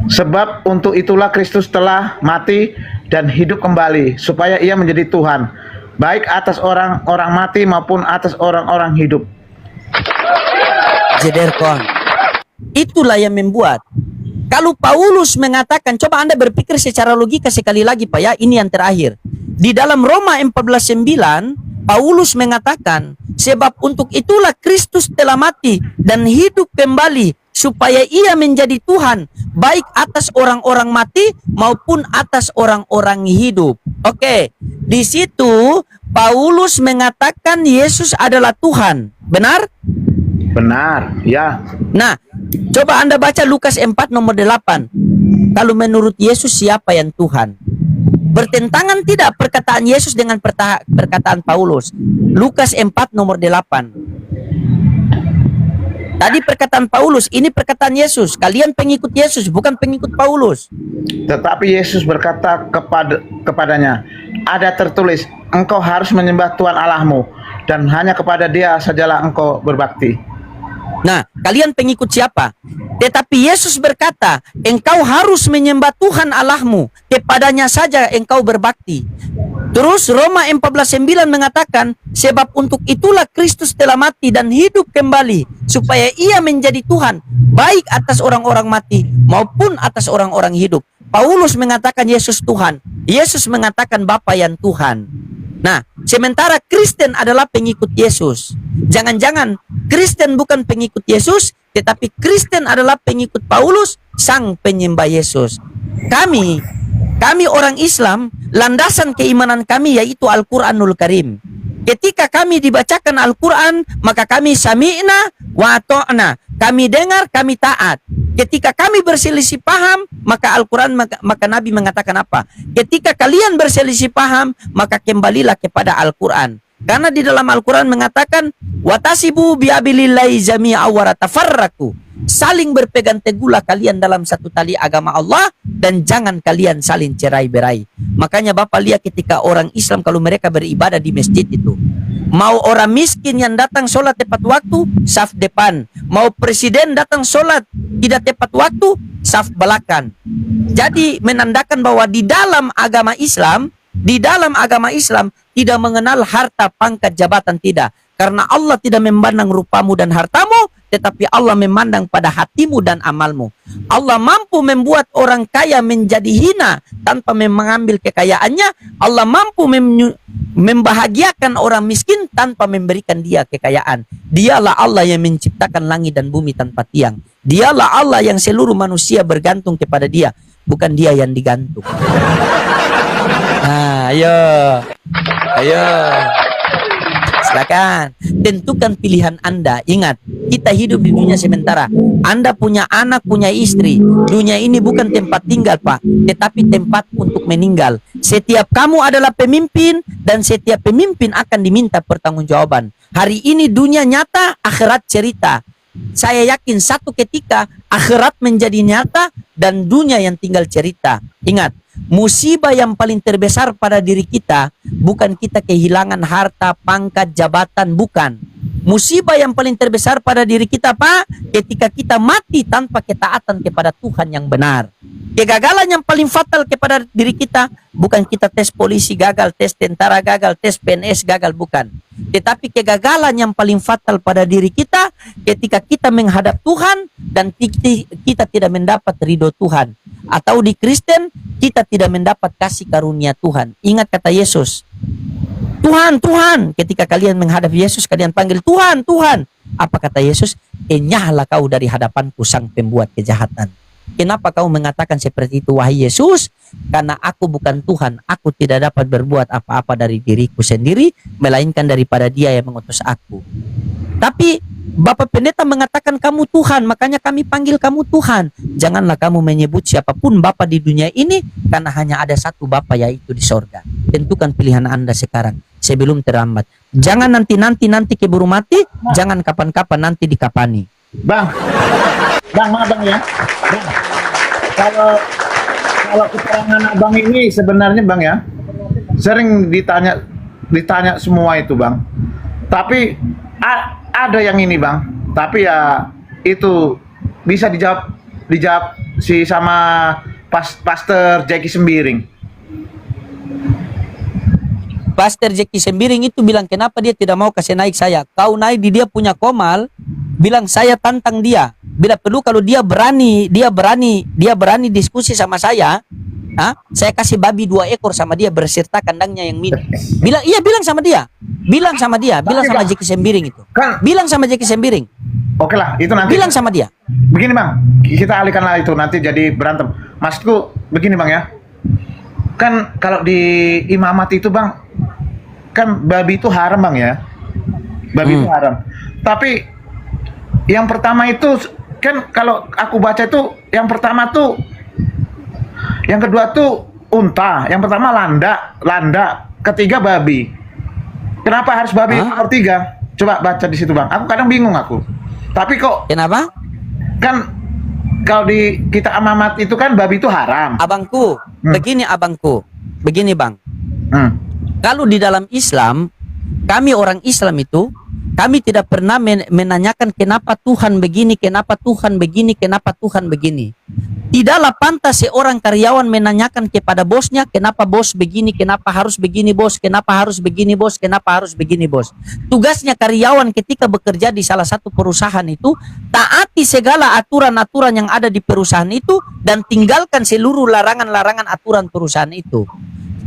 Sebab untuk itulah Kristus telah mati dan hidup kembali, supaya ia menjadi Tuhan, baik atas orang-orang mati maupun atas orang-orang hidup. Jederkon. Itulah yang membuat. Kalau Paulus mengatakan, coba Anda berpikir secara logika sekali lagi Pak ya, ini yang terakhir. Di dalam Roma 14:9, Paulus mengatakan, sebab untuk itulah Kristus telah mati dan hidup kembali, supaya ia menjadi Tuhan, baik atas orang-orang mati maupun atas orang-orang hidup. Oke, di situ Paulus mengatakan Yesus adalah Tuhan. Benar? Benar, ya. Nah, coba Anda baca Lukas 4 nomor 8. Kalau menurut Yesus siapa yang Tuhan? Bertentangan tidak perkataan Yesus dengan perkataan Paulus? Lukas 4 nomor 8. Tadi perkataan Paulus, ini perkataan Yesus. Kalian pengikut Yesus, bukan pengikut Paulus. Tetapi Yesus berkata kepadanya, ada tertulis, engkau harus menyembah Tuhan Allahmu, dan hanya kepada Dia sajalah engkau berbakti. Nah, kalian pengikut siapa? Tetapi Yesus berkata, engkau harus menyembah Tuhan Allahmu, kepadanya saja engkau berbakti. Terus Roma 14:9 mengatakan, sebab untuk itulah Kristus telah mati dan hidup kembali, supaya ia menjadi Tuhan, baik atas orang-orang mati maupun atas orang-orang hidup. Paulus mengatakan Yesus Tuhan, Yesus mengatakan Bapa yang Tuhan. Nah, sementara Kristen adalah pengikut Yesus. Jangan-jangan Kristen bukan pengikut Yesus, tetapi Kristen adalah pengikut Paulus, sang penyembah Yesus. Kami orang Islam, landasan keimanan kami yaitu Al-Quranul Karim. Ketika kami dibacakan Al-Quran, maka kami sami'na wa ta'na. Kami dengar, kami taat. Ketika kami berselisih paham, maka Al-Quran, maka Nabi mengatakan apa? Ketika kalian berselisih paham, maka kembalilah kepada Al-Quran. Karena di dalam Al-Quran mengatakan, watasibu bi'abilillahi jami'a wa ratafarraku. Saling berpegang teguhlah kalian dalam satu tali agama Allah, dan jangan kalian saling cerai-berai. Makanya Bapak lihat ketika orang Islam kalau mereka beribadah di masjid itu, mau orang miskin yang datang sholat tepat waktu, saf depan. Mau presiden datang sholat tidak tepat waktu, saf belakang. Jadi menandakan bahwa di dalam agama Islam tidak mengenal harta, pangkat, jabatan, tidak. Karena Allah tidak memandang rupamu dan hartamu, tetapi Allah memandang pada hatimu dan amalmu. Allah mampu membuat orang kaya menjadi hina tanpa mengambil kekayaannya. Allah mampu membahagiakan orang miskin tanpa memberikan dia kekayaan. Dialah Allah yang menciptakan langit dan bumi tanpa tiang. Dialah Allah yang seluruh manusia bergantung kepada Dia, bukan Dia yang digantung. Ayo. Silakan, tentukan pilihan Anda. Ingat, kita hidup di dunia sementara. Anda punya anak, punya istri. Dunia ini bukan tempat tinggal, Pak, tetapi tempat untuk meninggal. Setiap kamu adalah pemimpin, dan setiap pemimpin akan diminta pertanggungjawaban. Hari ini dunia nyata, akhirat cerita. Saya yakin satu ketika akhirat menjadi nyata dan dunia yang tinggal cerita. Ingat, musibah yang paling terbesar pada diri kita bukan kita kehilangan harta, pangkat, jabatan, bukan. Musibah yang paling terbesar pada diri kita, Pak, ketika kita mati tanpa ketaatan kepada Tuhan yang benar. Kegagalan yang paling fatal kepada diri kita bukan kita tes polisi gagal, tes tentara gagal, tes PNS gagal, bukan. Tetapi kegagalan yang paling fatal pada diri kita ketika kita menghadap Tuhan dan kita tidak mendapat ridho Tuhan. Atau di Kristen kita tidak mendapat kasih karunia Tuhan. Ingat kata Yesus, Tuhan, Tuhan. Ketika kalian menghadap Yesus, kalian panggil Tuhan, Tuhan. Apa kata Yesus? Enyahlah kau dari hadapanku, sang pembuat kejahatan. Kenapa kau mengatakan seperti itu, wahai Yesus? Karena aku bukan Tuhan. Aku tidak dapat berbuat apa-apa dari diriku sendiri, melainkan daripada Dia yang mengutus aku. Tapi Bapak Pendeta mengatakan kamu Tuhan, makanya kami panggil kamu Tuhan. Janganlah kamu menyebut siapapun Bapa di dunia ini, karena hanya ada satu Bapa, yaitu di sorga. Tentukan pilihan Anda sekarang, sebelum terlambat. Jangan nanti keburu mati, jangan kapan-kapan nanti dikapani. Bang, Bang ya. Bang, kalau keterangan Abang ini sebenarnya Bang ya, sering ditanya semua itu Bang. Tapi ada yang ini Bang, tapi ya itu bisa dijawab si sama Pastor Jackie Sembiring. Pastor Jackie Sembiring itu bilang kenapa dia tidak mau kasih naik saya. Kau naik di dia punya komal, bilang saya tantang dia. Bila perlu kalau dia berani diskusi sama saya, saya kasih babi 2 ekor sama dia berserta kandangnya yang minum. Bilang sama Jackie Sembiring itu. Kan, Bilang sama Jackie Sembiring. oke lah, itu nanti. Bilang sama dia. Begini bang, kita alihkanlah itu nanti jadi berantem. Maksudku begini bang ya, kan kalau di imamat itu bang, kan babi itu haram bang ya, babi itu haram. Tapi yang pertama itu kan kalau aku baca itu yang pertama tuh, yang kedua tuh unta, yang pertama landa, ketiga babi. Kenapa harus babi nomor 3? Coba baca di situ bang. Aku kadang bingung aku. Tapi kok Kenapa? kan kalau di kita amamat itu kan babi itu haram. Abangku, begini bang. Hmm. Kalau di dalam Islam, kami orang Islam itu, kami tidak pernah menanyakan kenapa Tuhan begini, kenapa Tuhan begini, kenapa Tuhan begini. Tidaklah pantas seorang karyawan menanyakan kepada bosnya, kenapa bos begini, kenapa harus begini bos, kenapa harus begini bos, kenapa harus begini bos. Tugasnya karyawan ketika bekerja di salah satu perusahaan itu, taati segala aturan-aturan yang ada di perusahaan itu, dan tinggalkan seluruh larangan-larangan aturan perusahaan itu.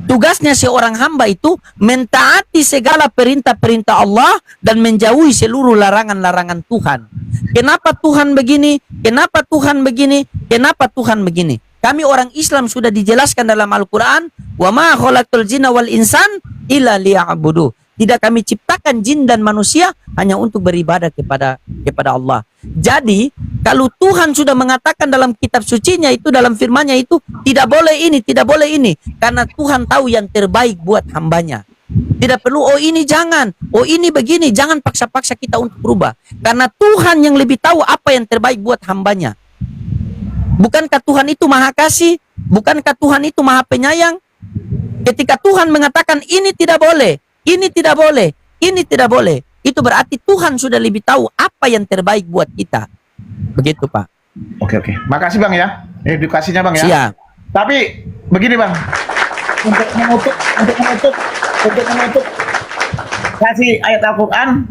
Tugasnya seorang hamba itu mentaati segala perintah-perintah Allah dan menjauhi seluruh larangan-larangan Tuhan. Kenapa Tuhan begini? Kenapa Tuhan begini? Kenapa Tuhan begini? Kami orang Islam sudah dijelaskan dalam Al-Quran, wa ma khalaqtul jinna wal insan illa liya'budu. Tidak kami ciptakan jin dan manusia hanya untuk beribadah kepada Allah. Jadi, kalau Tuhan sudah mengatakan dalam kitab sucinya itu, dalam firman-Nya itu, tidak boleh ini, tidak boleh ini. Karena Tuhan tahu yang terbaik buat hambanya. Tidak perlu, oh ini jangan, oh ini begini. Jangan paksa-paksa kita untuk berubah. Karena Tuhan yang lebih tahu apa yang terbaik buat hambanya. Bukankah Tuhan itu maha kasih? Bukankah Tuhan itu maha penyayang? Ketika Tuhan mengatakan ini tidak boleh, ini tidak boleh, ini tidak boleh, itu berarti Tuhan sudah lebih tahu apa yang terbaik buat kita. Begitu Pak. Oke. Makasih bang ya, edukasinya bang ya. Siap. Tapi begini bang, untuk menutup kasih ayat Al-Quran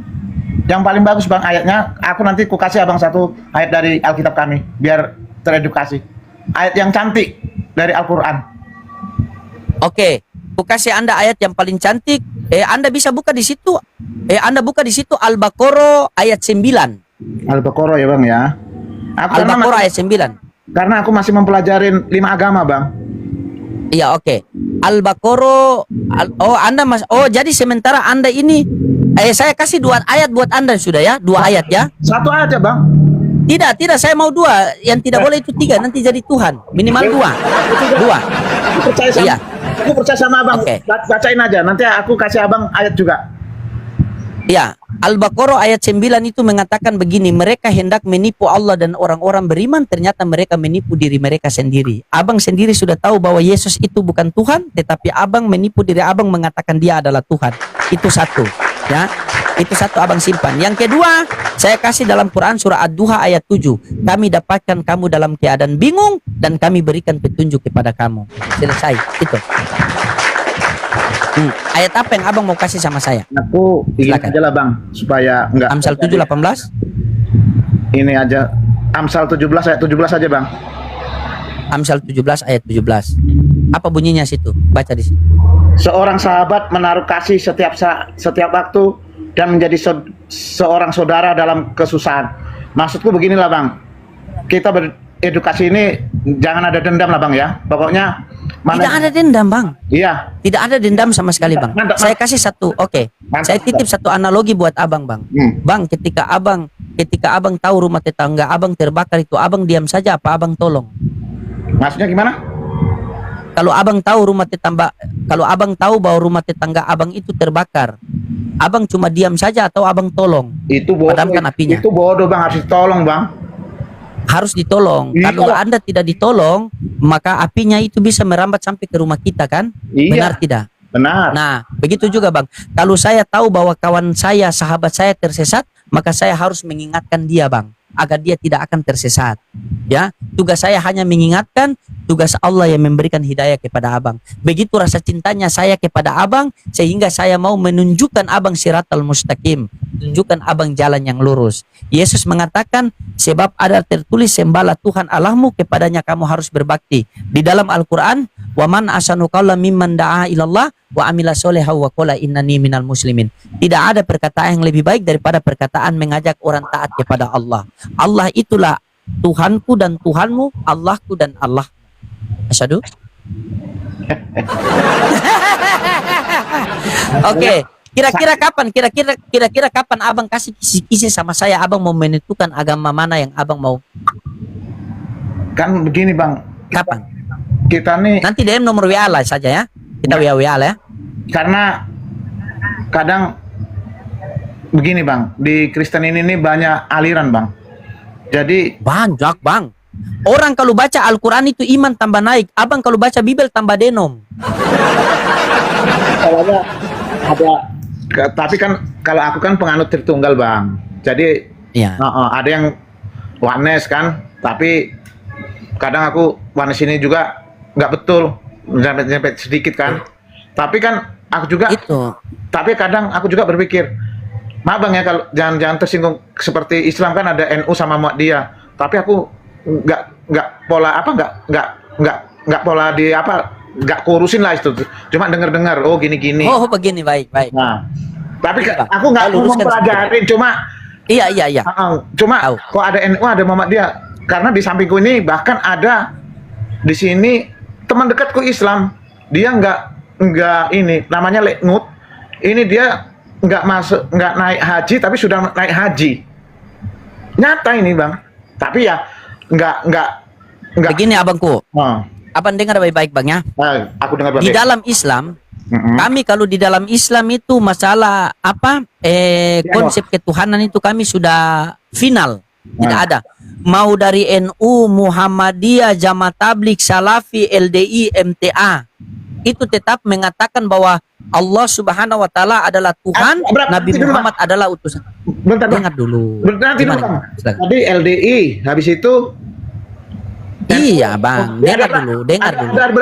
yang paling bagus bang ayatnya. Aku nanti ku kasih abang satu ayat dari Alkitab kami biar teredukasi. Ayat yang cantik dari Al-Quran. Oke, aku kasih Anda ayat yang paling cantik. Anda bisa buka di situ. Anda buka di situ Al-Baqarah ayat 9. Al-Baqarah ya bang ya. Al-Baqarah ayat 9. Karena aku masih mempelajarin 5 agama bang. Iya, oke. Al-Baqarah. Jadi sementara Anda ini saya kasih 2 ayat buat Anda sudah ya, 2 ayat ya. Satu aja bang. Tidak, saya mau 2. Yang tidak boleh itu 3, nanti jadi Tuhan. Minimal 2. 2. Aku percaya sama, Iya. aku percaya sama abang. Oke. Bacain aja. Nanti aku kasih abang ayat juga. Ya, Al-Baqarah ayat 9 itu mengatakan begini, mereka hendak menipu Allah dan orang-orang beriman, ternyata mereka menipu diri mereka sendiri. Abang sendiri sudah tahu bahwa Yesus itu bukan Tuhan, tetapi abang menipu diri abang mengatakan dia adalah Tuhan. Itu satu, ya. Itu satu abang simpan. Yang kedua, saya kasih dalam Quran surah Ad-Duha ayat 7. Kami dapatkan kamu dalam keadaan bingung dan kami berikan petunjuk kepada kamu. Selesai, itu. Ayat apa yang abang mau kasih sama saya? Aku ingin Silakan. aja lah bang, supaya enggak. Amsal 7:18. Ini aja. Amsal 17 ayat 17 aja bang. Amsal 17 ayat 17. Apa bunyinya situ? Baca di situ. Seorang sahabat menaruh kasih setiap waktu dan menjadi seorang saudara dalam kesusahan. Maksudku beginilah bang, kita beredukasi ini jangan ada dendam lah bang ya. Pokoknya Tidak ada dendam bang. Iya. Tidak ada dendam sama sekali bang. Mantap. Saya kasih satu, oke. Mantap. Saya titip satu analogi buat abang bang. Bang, ketika abang tahu rumah tetangga abang terbakar itu, abang diam saja apa abang tolong? Maksudnya gimana? Kalau abang tahu bahwa rumah tetangga abang itu terbakar, abang cuma diam saja atau abang tolong? Itu bodoh. Padamkan apinya. Itu bodoh bang, harus ditolong bang. Harus ditolong. Iya. Kalau Anda tidak ditolong, maka apinya itu bisa merambat sampai ke rumah kita kan? Iya. Benar tidak? Benar. Nah, begitu juga bang. Kalau saya tahu bahwa kawan saya, sahabat saya tersesat, maka saya harus mengingatkan dia bang. agar dia tidak akan tersesat. Ya, tugas saya hanya mengingatkan, tugas Allah yang memberikan hidayah kepada abang. Begitu rasa cintanya saya kepada abang, sehingga saya mau menunjukkan abang siratal mustaqim, tunjukkan abang jalan yang lurus. Yesus mengatakan, sebab ada tertulis, sembahlah Tuhan Allahmu, kepadanya kamu harus berbakti. Di dalam Al-Quran, wa man asanu qawlan mimman da'a ilallah wa amila soleha wa qala innani minal muslimin. Tidak ada perkataan yang lebih baik daripada perkataan mengajak orang taat kepada Allah. Allah itulah Tuhanku dan Tuhanmu, Allahku dan Allah. Asyhadu. Oke, kira-kira kapan abang kasih kisi-kisi sama saya, abang mau menentukan agama mana yang abang mau? Kan begini bang, Kapan? kita nih Nanti DM nomor WA lah saja ya. Kita WA lah ya. karena kadang begini bang, di Kristen ini nih banyak aliran bang. Jadi Banyak bang. Orang kalau baca Al-Quran itu iman tambah naik. Abang kalau baca Bibel tambah denom. tapi kan kalau aku kan penganut Tritunggal bang. Jadi Iya. ada yang Wanes kan, tapi kadang aku Wanes ini juga nggak betul, nyampe sedikit kan. Tapi kan aku juga Itu. Tapi kadang aku juga berpikir, maaf bang ya, kalau jangan tersinggung, seperti Islam kan ada NU sama Muhammadiyah. Tapi aku nggak pola di apa, nggak kurusin lah itu. Cuma dengar oh gini. Oh begini, baik. Nah, tapi Bang, aku nggak saya luruskan mempelajarin, cuma Iya. cuma Tahu. kok ada NU ada Muhammadiyah. Karena di sampingku ini bahkan ada di sini teman dekatku Islam, dia nggak ini namanya Leknut. Ini dia nggak naik haji tapi sudah naik haji. Nyata ini bang. Tapi ya nggak. Begini abangku. Oh, Abang dengar baik-baik bang ya. aku dengar Di baik. dalam Islam, Mm-mm. kami kalau di dalam Islam itu masalah apa? Konsep ketuhanan itu kami sudah final. Tidak ada. Mau dari NU, Muhammadiyah, Jamaah Tabligh, Salafi, LDI, MTA, itu tetap mengatakan bahwa Allah Subhanahu wa taala adalah Tuhan, Nabi Nanti dulu, Muhammad adalah utusan. Bentar, Bang. Dengar dulu. Nanti dulu, Gimana? Bang. Silakan. Tadi LDI, habis itu Iya, Bang. Dengar dulu.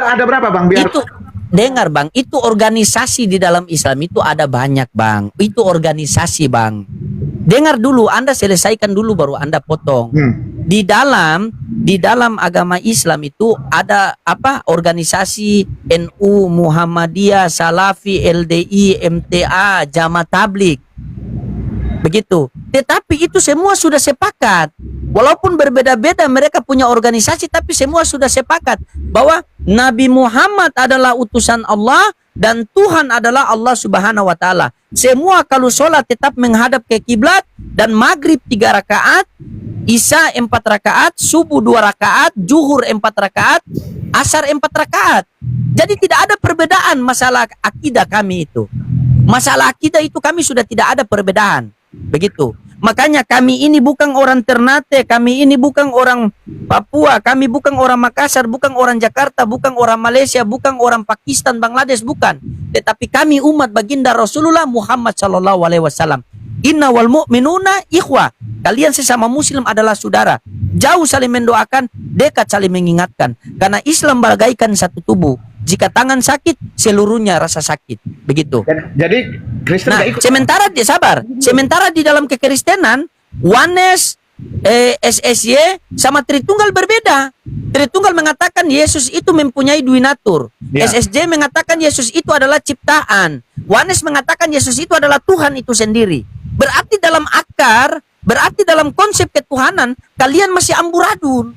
Ada berapa, Bang? Biar Itu dengar Bang, itu organisasi di dalam Islam itu ada banyak Bang. Itu organisasi Bang. Dengar dulu, Anda selesaikan dulu baru Anda potong. Di dalam agama Islam itu ada apa? Organisasi NU, Muhammadiyah, Salafi, LDI, MTA, Jamaah Tabligh. Begitu. Tetapi itu semua sudah sepakat. Walaupun berbeda-beda mereka punya organisasi, tapi semua sudah sepakat bahwa Nabi Muhammad adalah utusan Allah dan Tuhan adalah Allah Subhanahu wa taala. Semua kalau sholat tetap menghadap ke kiblat, dan maghrib 3 rakaat, Isya 4 rakaat, subuh 2 rakaat, zuhur 4 rakaat, asar 4 rakaat. Jadi tidak ada perbedaan masalah akidah kami itu. Masalah akidah itu kami sudah tidak ada perbedaan. Begitu. Makanya kami ini bukan orang Ternate, kami ini bukan orang Papua, kami bukan orang Makassar, bukan orang Jakarta, bukan orang Malaysia, bukan orang Pakistan, Bangladesh, bukan. Tetapi kami umat baginda Rasulullah Muhammad sallallahu alaihi wasallam. Inna wal mu'minuna ikhwah. Kalian sesama muslim adalah saudara. Jauh saling mendoakan, dekat saling mengingatkan. Karena Islam bagaikan satu tubuh. Jika tangan sakit, seluruhnya rasa sakit. Begitu. jadi Kristen Nah, nggak ikut. sementara di dalam kekristenan, Oneness, SSY sama Tritunggal berbeda. Tritunggal mengatakan Yesus itu mempunyai dui natur. Ya. SSJ mengatakan Yesus itu adalah ciptaan. Oneness mengatakan Yesus itu adalah Tuhan itu sendiri. Berarti dalam akar, berarti dalam konsep ketuhanan, kalian masih amburadul.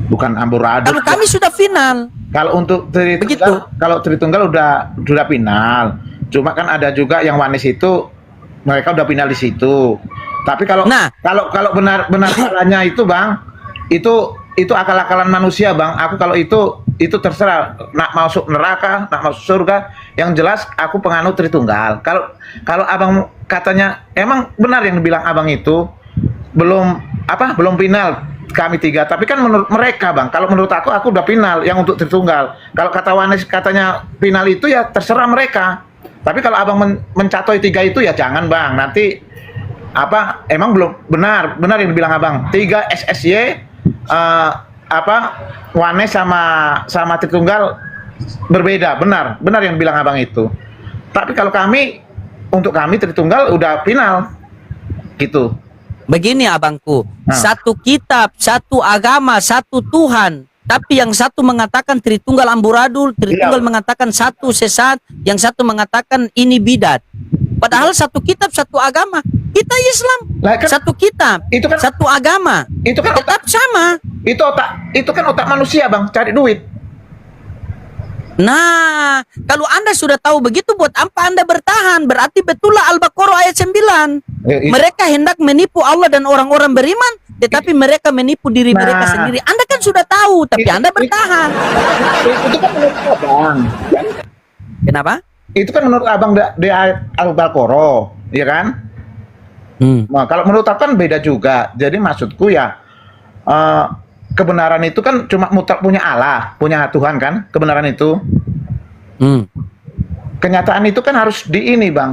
Bukan amburadul. Kalau kami sudah final. Kalau untuk Begitu. Tritunggal, kalau Tritunggal udah final. Cuma kan ada juga yang Wanis itu mereka udah final di situ. Tapi kalau Nah. kalau benar caranya itu Bang, itu akal-akalan manusia Bang. Aku kalau itu terserah, nak masuk neraka, nak masuk surga, yang jelas aku penganut Tritunggal. Kalau Abang katanya emang benar yang dibilang Abang itu belum final kami 3, tapi kan menurut mereka Bang, kalau menurut aku udah final yang untuk Tritunggal. Kalau kata Wanis katanya final itu ya terserah mereka. Tapi kalau Abang mencatoi 3 itu ya jangan Bang, nanti apa emang belum benar yang dibilang abang 3 SSY apa Wane sama Tritunggal berbeda, benar yang bilang abang itu. Tapi kalau untuk kami Tritunggal udah final gitu. Begini abangku, Nah. satu kitab, satu agama, satu Tuhan. Tapi yang satu mengatakan Tritunggal amburadul, Tritunggal Iya. mengatakan satu sesat, yang satu mengatakan ini bidat. Padahal satu kitab, satu agama. Kita Islam, Lah, kan- satu kitab, itu kan- satu agama. itu kan Tetap sama. itu kan otak manusia bang, cari duit. Nah, kalau Anda sudah tahu begitu, buat apa Anda bertahan? Berarti betullah Al-Baqarah ayat 9. Mereka hendak menipu Allah dan orang-orang beriman, tetapi mereka menipu diri Nah. mereka sendiri. Anda kan sudah tahu, tapi Anda bertahan. Itu kan menurut abang. Kenapa? Itu kan menurut abang di ayat Al-Baqarah, ya kan? Nah, kalau menurut aku kan beda juga. Jadi maksudku ya kebenaran itu kan cuma mutlak punya Allah, punya Tuhan kan? Kebenaran itu. Kenyataan itu kan harus bang,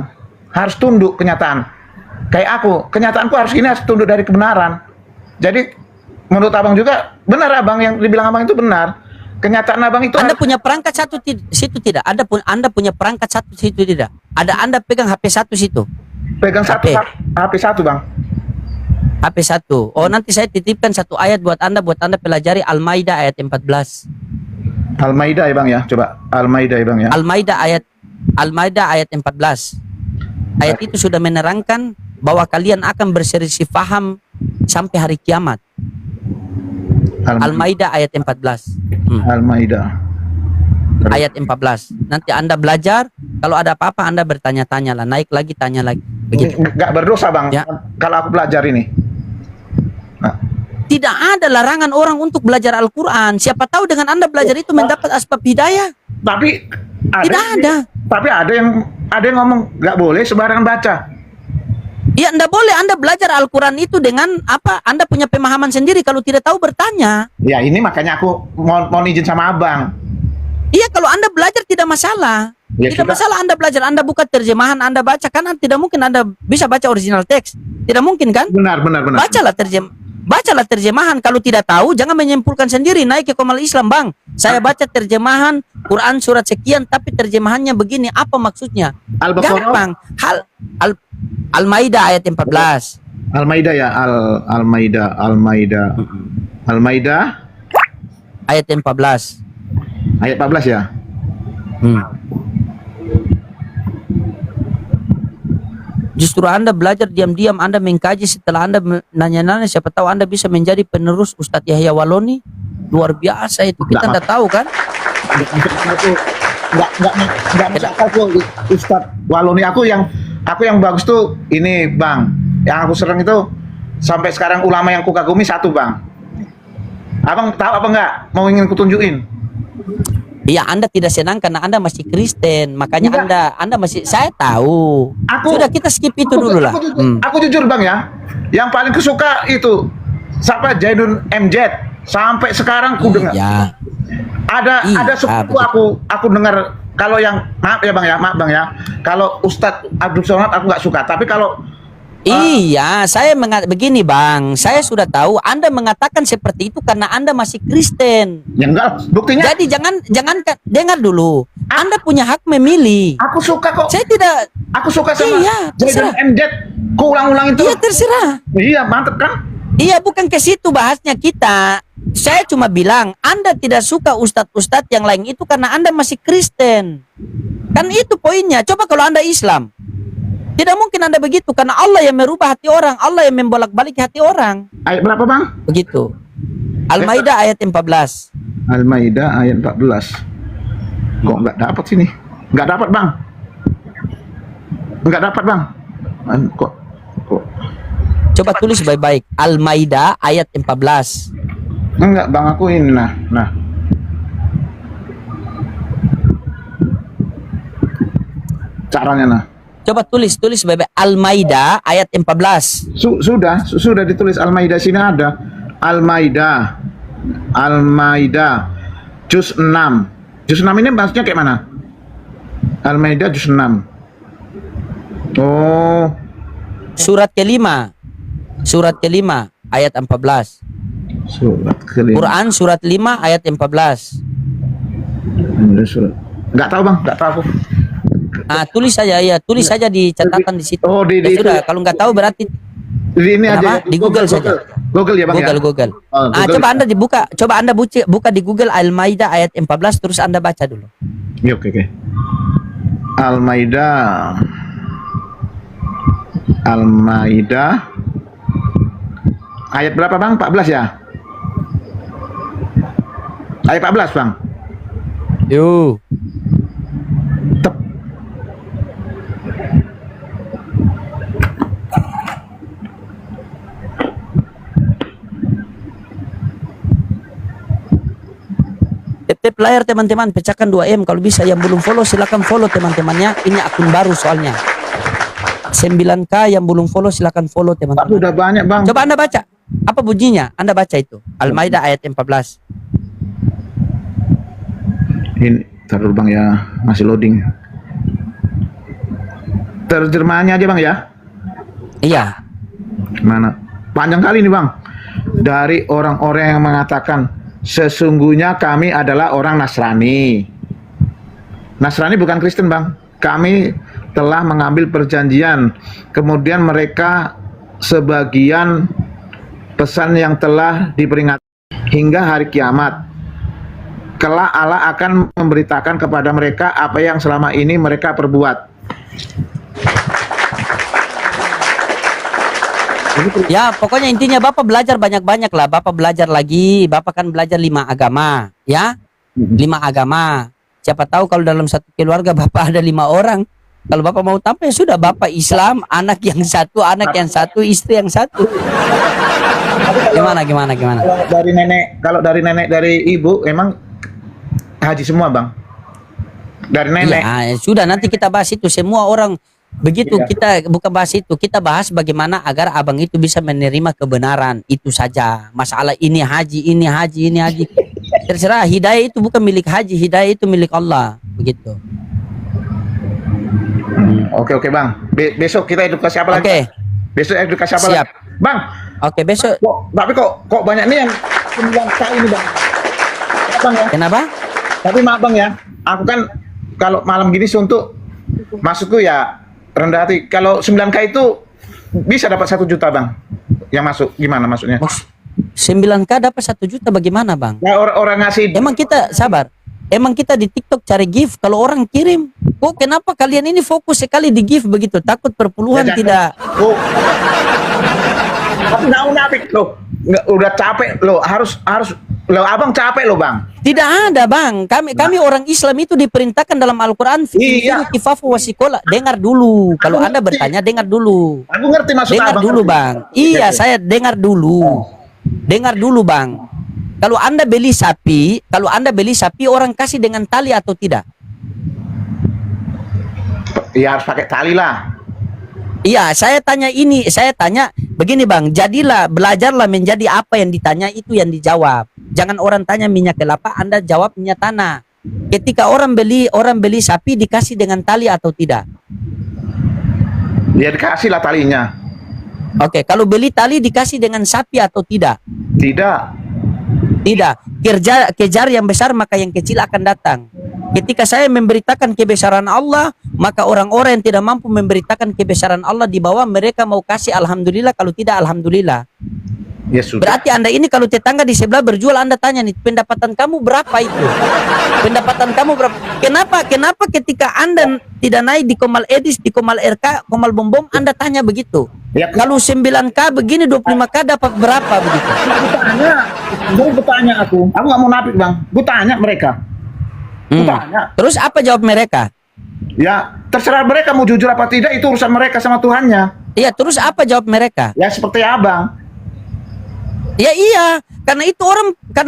harus tunduk kenyataan. Kayak aku, kenyataanku harus tunduk dari kebenaran. Jadi menurut abang juga benar abang yang dibilang abang itu benar. Kenyataan abang itu Anda punya perangkat satu situ tidak? Anda punya perangkat satu situ tidak? Ada Anda pegang HP satu situ? pegang HP. HP satu bang. HP satu. Oh, nanti saya titipkan satu ayat buat Anda pelajari Al-Maidah ayat 14. Al-Maidah ya bang ya, coba Al-Maidah ya bang ya. Al-Maidah ayat 14. Ayat itu sudah menerangkan bahwa kalian akan berselisih paham sampai hari kiamat. Al-Maidah ayat 14. Al-Maidah. Ayat 14. Nanti Anda belajar, kalau ada apa-apa Anda bertanya-tanya lah, naik lagi, tanya lagi. Begitu. Nggak berdosa bang, Ya. kalau aku belajar ini. Nah, Tidak ada larangan orang untuk belajar Al-Quran. Siapa tahu dengan Anda belajar itu mendapat asbab hidayah. tapi Tidak ada. Tapi ada yang ngomong nggak boleh sembarangan baca. Ya, Anda boleh Anda belajar Al-Quran itu dengan apa? Anda punya pemahaman sendiri. Kalau tidak tahu bertanya. Ya ini makanya aku mau izin sama abang. Iya, kalau Anda belajar tidak masalah. Ya, Tidak sudah. masalah Anda belajar, Anda buka terjemahan, Anda baca. Kan tidak mungkin Anda bisa baca original teks. Tidak mungkin kan? Benar. Bacalah terjemahan. Kalau tidak tahu, jangan menyimpulkan sendiri. Naik ke Komal Islam, Bang. Saya baca terjemahan Quran surat sekian, tapi terjemahannya begini. Apa maksudnya? Al-Baqarah. Gampang. Al-Maidah ayat 14. Al-Maidah ya, Al-Maidah. Al-Maidah Ayat 14. ayat 14 ya. Justru Anda belajar diam-diam, Anda mengkaji, setelah Anda nanya-nanya, siapa tahu Anda bisa menjadi penerus Ustadz Yahya Waloni. Luar biasa itu. Kita Nggak, tidak tahu kan? Nggak masuk akal Ustadz Waloni. Aku yang bagus tuh ini bang. Yang aku sering itu sampai sekarang ulama yang kukagumi satu bang. Abang tahu apa nggak? Mau ingin kutunjukin? Iya, Anda tidak senang karena Anda masih Kristen. Makanya Enggak. Anda masih, saya tahu. Aku- Sudah, kita skip itu dulu lah. Aku jujur bang ya. Yang paling kesuka itu siapa? Jaidun MZ. Sampai sekarang ku dengar. Ya. Ada Iya, sepupu betul. aku dengar kalau yang maaf ya bang ya. Kalau Ustadz Abdul Somad aku nggak suka. Tapi kalau Iya, saya begini Bang. Saya sudah tahu Anda mengatakan seperti itu karena Anda masih Kristen. ya enggak, buktinya Jadi jangan dengar dulu. Anda punya hak memilih. aku suka kok. Saya tidak. Aku suka sama Iya, Jaidun terserah. MZ. Ku ulang-ulang itu. Iya, terserah. Iya, mantep kan? Iya, bukan ke situ bahasnya kita. Saya cuma bilang Anda tidak suka ustadz-ustadz yang lain itu karena Anda masih Kristen. Kan itu poinnya. Coba kalau Anda Islam, tidak mungkin Anda begitu karena Allah yang merubah hati orang, Allah yang membolak-balik hati orang. Ayat berapa bang? Begitu. Al-Maidah ayat 14. Al-Maidah ayat 14. Kok nggak dapat sini? Nggak dapat bang. Nggak dapat bang. Kok? Coba tulis baik-baik. Al-Maidah ayat 14. Enggak bang, aku ini nah. Caranya nah. Coba tulis baik-baik. Al-Maidah ayat 14. Sudah ditulis Al-Maidah, sini ada. Al-Maidah juz 6. Juz 6 ini maksudnya kayak mana? Al-Maidah juz 6. Oh. Surat kelima. Surat kelima ayat 14. Surat kelima. Quran surat 5 ayat 14. Surat. Nggak tahu bang, nggak tahu. Ah, tulis saja ya, tulis saja di catatan di situ. Oh, Ya sudah, kalau nggak tahu berarti Di ini Kenapa? aja. Di Google saja. Google ya bang Google ya. Google. Oh, Ah, Google. coba Anda coba Anda buka di Google Al-Maidah ayat 14 terus Anda baca dulu. Ya, oke oke. Al-Maidah. Al-Maidah. Ayat berapa bang? 14 ya? Ayat 14 bang. Yo. Tep. Tap layar teman-teman, pecahkan 2M kalau bisa. Yang belum follow silakan follow teman-temannya. Ini akun baru soalnya. 9K yang belum follow silakan follow Tapi teman-teman. udah banyak bang. Coba Anda baca. Apa bunyinya? Anda baca itu. Al-Maidah ayat 14. Ini taruh bang ya, masih loading. Terjemahannya aja bang ya. Iya. Mana? Panjang kali nih bang. Dari orang-orang yang mengatakan sesungguhnya kami adalah orang Nasrani. Nasrani bukan Kristen bang. Kami telah mengambil perjanjian. Kemudian mereka sebagian pesan yang telah diperingati hingga hari kiamat. Kelak Allah akan memberitakan kepada mereka apa yang selama ini mereka perbuat. Ya, pokoknya intinya Bapak belajar banyak-banyak lah. Bapak belajar lagi. Bapak kan belajar 5 agama, ya. 5 agama. Siapa tahu kalau dalam satu keluarga Bapak ada 5 orang. Kalau Bapak mau tampil sudah Bapak Islam, anak yang satu, istri yang satu. Gimana? Kalau dari nenek dari ibu emang haji semua bang. Dari nenek. Ya, sudah nanti kita bahas itu. Semua orang begitu. Iya. Kita bukan bahas itu. Kita bahas bagaimana agar abang itu bisa menerima kebenaran. Itu saja. Masalah ini haji. Terserah. Hidayah itu bukan milik haji. Hidayah itu milik Allah. Begitu. Oke bang. Besok kita edukasi apa lagi? Oke. Besok edukasi apa Siap. lagi? Bang. Oke, besok. Kok banyak nih yang 9K ini bang? Bang ya. Kenapa? Tapi maaf bang ya. Aku kan kalau malam gini suntuk. Maksudku ya rendah hati. Kalau 9K itu bisa dapat 1 juta bang. Yang masuk gimana maksudnya? 9K dapat 1 juta bagaimana bang? Ya orang ngasih. Emang kita sabar. Emang kita di TikTok cari gift. Kalau orang kirim, kok kenapa kalian ini fokus sekali di gift begitu? Takut perpuluhan Ya, tidak. Oh. Tapi nggak munafik loh. Udah capek loh. Harus loh abang capek loh bang. Tidak ada bang. Kami orang Islam itu diperintahkan dalam Al-Quran. Iya. Kifafu wasikola. Dengar dulu. Kalau Anda bertanya dengar dulu. Aku ngerti maksud Dengar abang. dulu ngerti. bang. Iya saya dengar dulu. Dengar dulu bang. Kalau Anda beli sapi, orang kasih dengan tali atau tidak? Ya harus pakai tali lah. Iya, saya tanya begini bang, belajarlah menjadi apa yang ditanya itu yang dijawab. Jangan orang tanya minyak kelapa, Anda jawab minyak tanah. Ketika orang beli sapi dikasih dengan tali atau tidak? Ya dikasih lah talinya. Oke, kalau beli tali dikasih dengan sapi atau tidak? Tidak. Tidak. Kejar yang besar maka yang kecil akan datang. Ketika saya memberitakan kebesaran Allah, maka orang-orang yang tidak mampu memberitakan kebesaran Allah di bawah mereka mau kasih alhamdulillah, kalau tidak alhamdulillah. Ya sudah. Berarti Anda ini kalau tetangga di sebelah berjual, Anda tanya nih, pendapatan kamu berapa itu? Pendapatan kamu berapa? Kenapa ketika Anda tidak naik di Komal Edis, di Komal RK, Komal Bom, Anda tanya begitu? Ya, Kalau 9K begini 25K dapat berapa begitu? Gue tanya aku nggak mau napik bang. Gue tanya mereka. Tanya. Terus apa jawab mereka? Ya terserah mereka mau jujur apa tidak, itu urusan mereka sama Tuhannya. Iya, terus apa jawab mereka? Ya seperti abang. Ya iya, karena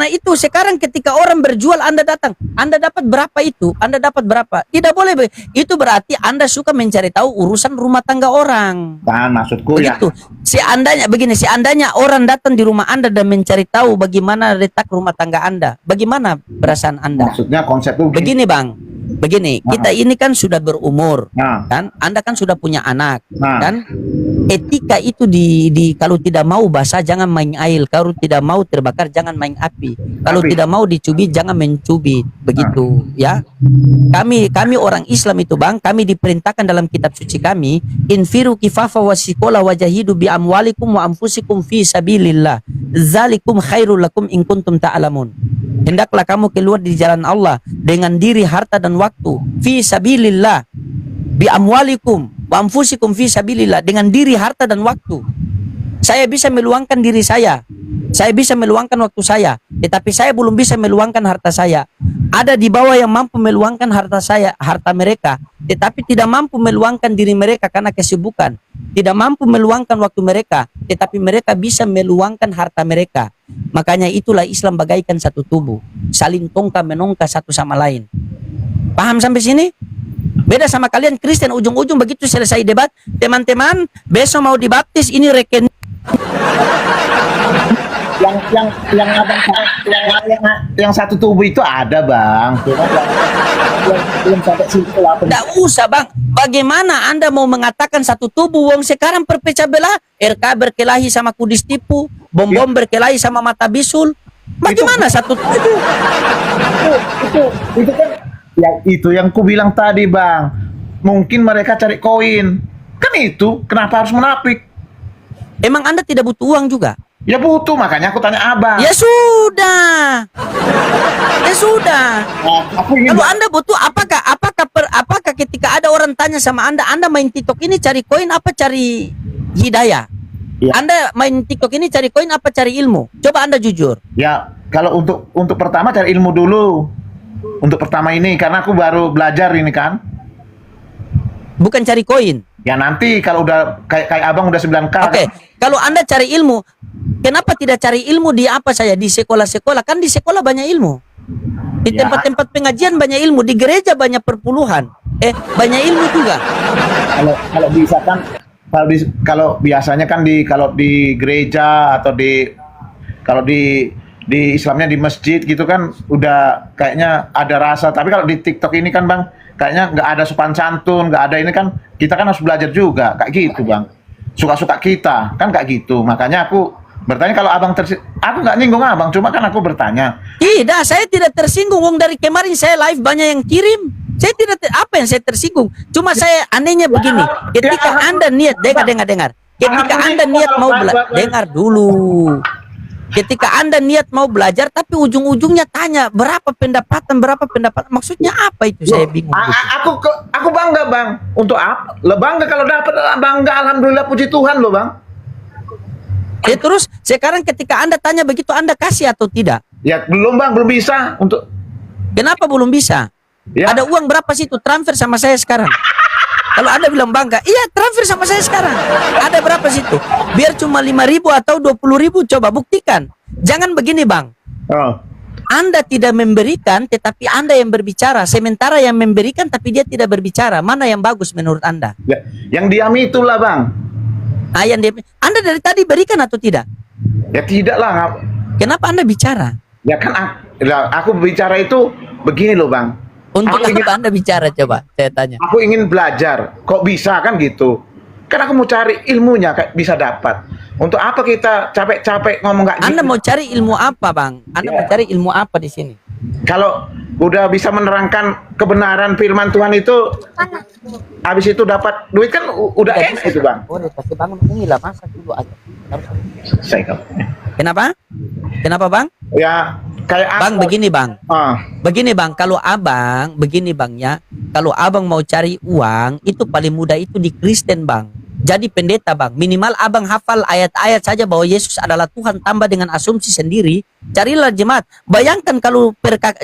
itu sekarang ketika orang berjual Anda datang, Anda dapat berapa itu? Anda dapat berapa? Tidak boleh. Itu berarti Anda suka mencari tahu urusan rumah tangga orang. Kan maksudku Begitu. Seandainya orang datang di rumah Anda dan mencari tahu bagaimana letak rumah tangga Anda, bagaimana perasaan ya. Anda? Maksudnya konsep tuh Begini bang, begini, kita ini kan sudah berumur, Nah. kan? Anda kan sudah punya anak, Nah. kan? Etika itu di kalau tidak mau basah jangan main air, kalau tidak mau terbakar jangan main api, kalau Api. tidak mau dicubit jangan mencubit, begitu, ya. Kami orang Islam itu bang, kami diperintahkan dalam kitab suci kami, infiru kifafa wasikola wajahidu bi amwalikum wa anfusikum fi sabilillah, zalikum khairul lakum in kuntum ta'lamun. Hendaklah kamu keluar di jalan Allah dengan diri, harta dan waktu. Fi sabilillah, bi amwalikum wa anfusikum fi sabilillah, dengan diri, harta dan waktu. Saya bisa meluangkan diri saya bisa meluangkan waktu saya, tetapi saya belum bisa meluangkan harta saya. Ada di bawah yang mampu meluangkan harta mereka, tetapi tidak mampu meluangkan diri mereka karena kesibukan. Tidak mampu meluangkan waktu mereka, tetapi mereka bisa meluangkan harta mereka. Makanya itulah Islam bagaikan satu tubuh, saling tongkar menongkar satu sama lain. Paham sampai sini? Beda sama kalian Kristen, ujung-ujung begitu selesai debat, teman-teman besok mau dibaptis, ini rekening. yang satu tubuh itu ada bang, cuma yang belum sampai situ lah. Tidak usah bang, bagaimana Anda mau mengatakan satu tubuh wong sekarang perpecah belah, RK berkelahi sama Kudus Tipu, bom-bom berkelahi sama Mata Bisul. Bagaimana satu tubuh? Itu kan ya itu yang ku bilang tadi bang, mungkin mereka cari koin kan, itu kenapa harus menapik? Emang Anda tidak butuh uang juga? Ya butuh, makanya aku tanya abang. Ya sudah. Ya sudah. Nah, aku ingin Kalau Anda butuh, apakah ketika ada orang tanya sama Anda main TikTok ini cari koin apa cari hidayah? Ya. Anda main TikTok ini cari koin apa cari ilmu? Coba Anda jujur. ya kalau untuk pertama cari ilmu dulu. Untuk pertama ini karena aku baru belajar ini kan. Bukan cari koin. Ya nanti kalau udah kayak abang udah 9K. Oke, kalau Anda cari ilmu, kenapa tidak cari ilmu di apa saya? Di sekolah-sekolah, kan di sekolah banyak ilmu. Di Ya. tempat-tempat pengajian banyak ilmu, di gereja banyak perpuluhan. Banyak ilmu juga. Kalau bisa kan kalau biasanya kan kalau di gereja atau kalau di Islamnya di masjid gitu kan udah kayaknya ada rasa, tapi kalau di TikTok ini kan bang kayaknya nggak ada sopan santun, nggak ada ini kan, kita kan harus belajar juga kayak gitu bang, suka-suka kita kan kayak gitu. Makanya aku bertanya kalau abang aku nggak nyinggung abang, cuma kan aku bertanya. Tidak, saya tidak tersinggung. Wong dari kemarin saya live banyak yang kirim. Saya tidak apa yang saya tersinggung. Cuma saya anehnya begini. Ketika Anda niat, dengar. Ketika Anda niat mau dengar dulu. Ketika Anda niat mau belajar, tapi ujung-ujungnya tanya berapa pendapatan. Maksudnya apa itu? Saya bingung. Gitu. Aku bangga bang. Untuk apa? Lo bangga kalau dapat, bangga. Alhamdulillah, puji Tuhan lo bang. Terus sekarang ketika Anda tanya begitu, Anda kasih atau tidak? Ya belum bang, belum bisa untuk. Kenapa belum bisa? Ya. Ada uang berapa sih itu transfer sama saya sekarang? Kalau Anda bilang bangga, iya transfer sama saya sekarang. Ada berapa sih itu? Biar cuma 5.000 atau 20.000, coba buktikan. Jangan begini bang. Oh. Anda tidak memberikan, tetapi Anda yang berbicara. Sementara yang memberikan, tapi dia tidak berbicara. Mana yang bagus menurut Anda? Ya, yang diam itulah bang. Anda dari tadi berikan atau tidak? Ya tidak lah. Kenapa Anda bicara? Ya kan aku bicara itu begini loh bang. Untuk Aku ingin- apa Anda bicara, coba saya tanya. Aku ingin belajar. Kok bisa kan gitu? Kan aku mau cari ilmunya kayak bisa dapat. Untuk apa kita capek-capek ngomong kayak gitu? Anda mau cari ilmu apa bang? Anda mau cari ilmu apa di sini? Kalau udah bisa menerangkan kebenaran firman Tuhan itu, habis itu dapat duit kan udah enak itu bang. Boleh pasti bangun inilah masa dulu aja. Saya kau. Kenapa? Kenapa bang? Ya kayak Bang aku- begini bang. Begini bang, kalau abang begini bang ya, kalau abang mau cari uang itu paling mudah itu di Kristen bang. Jadi pendeta bang, minimal abang hafal ayat-ayat saja bahwa Yesus adalah Tuhan, tambah dengan asumsi sendiri. Carilah jemaat. Bayangkan kalau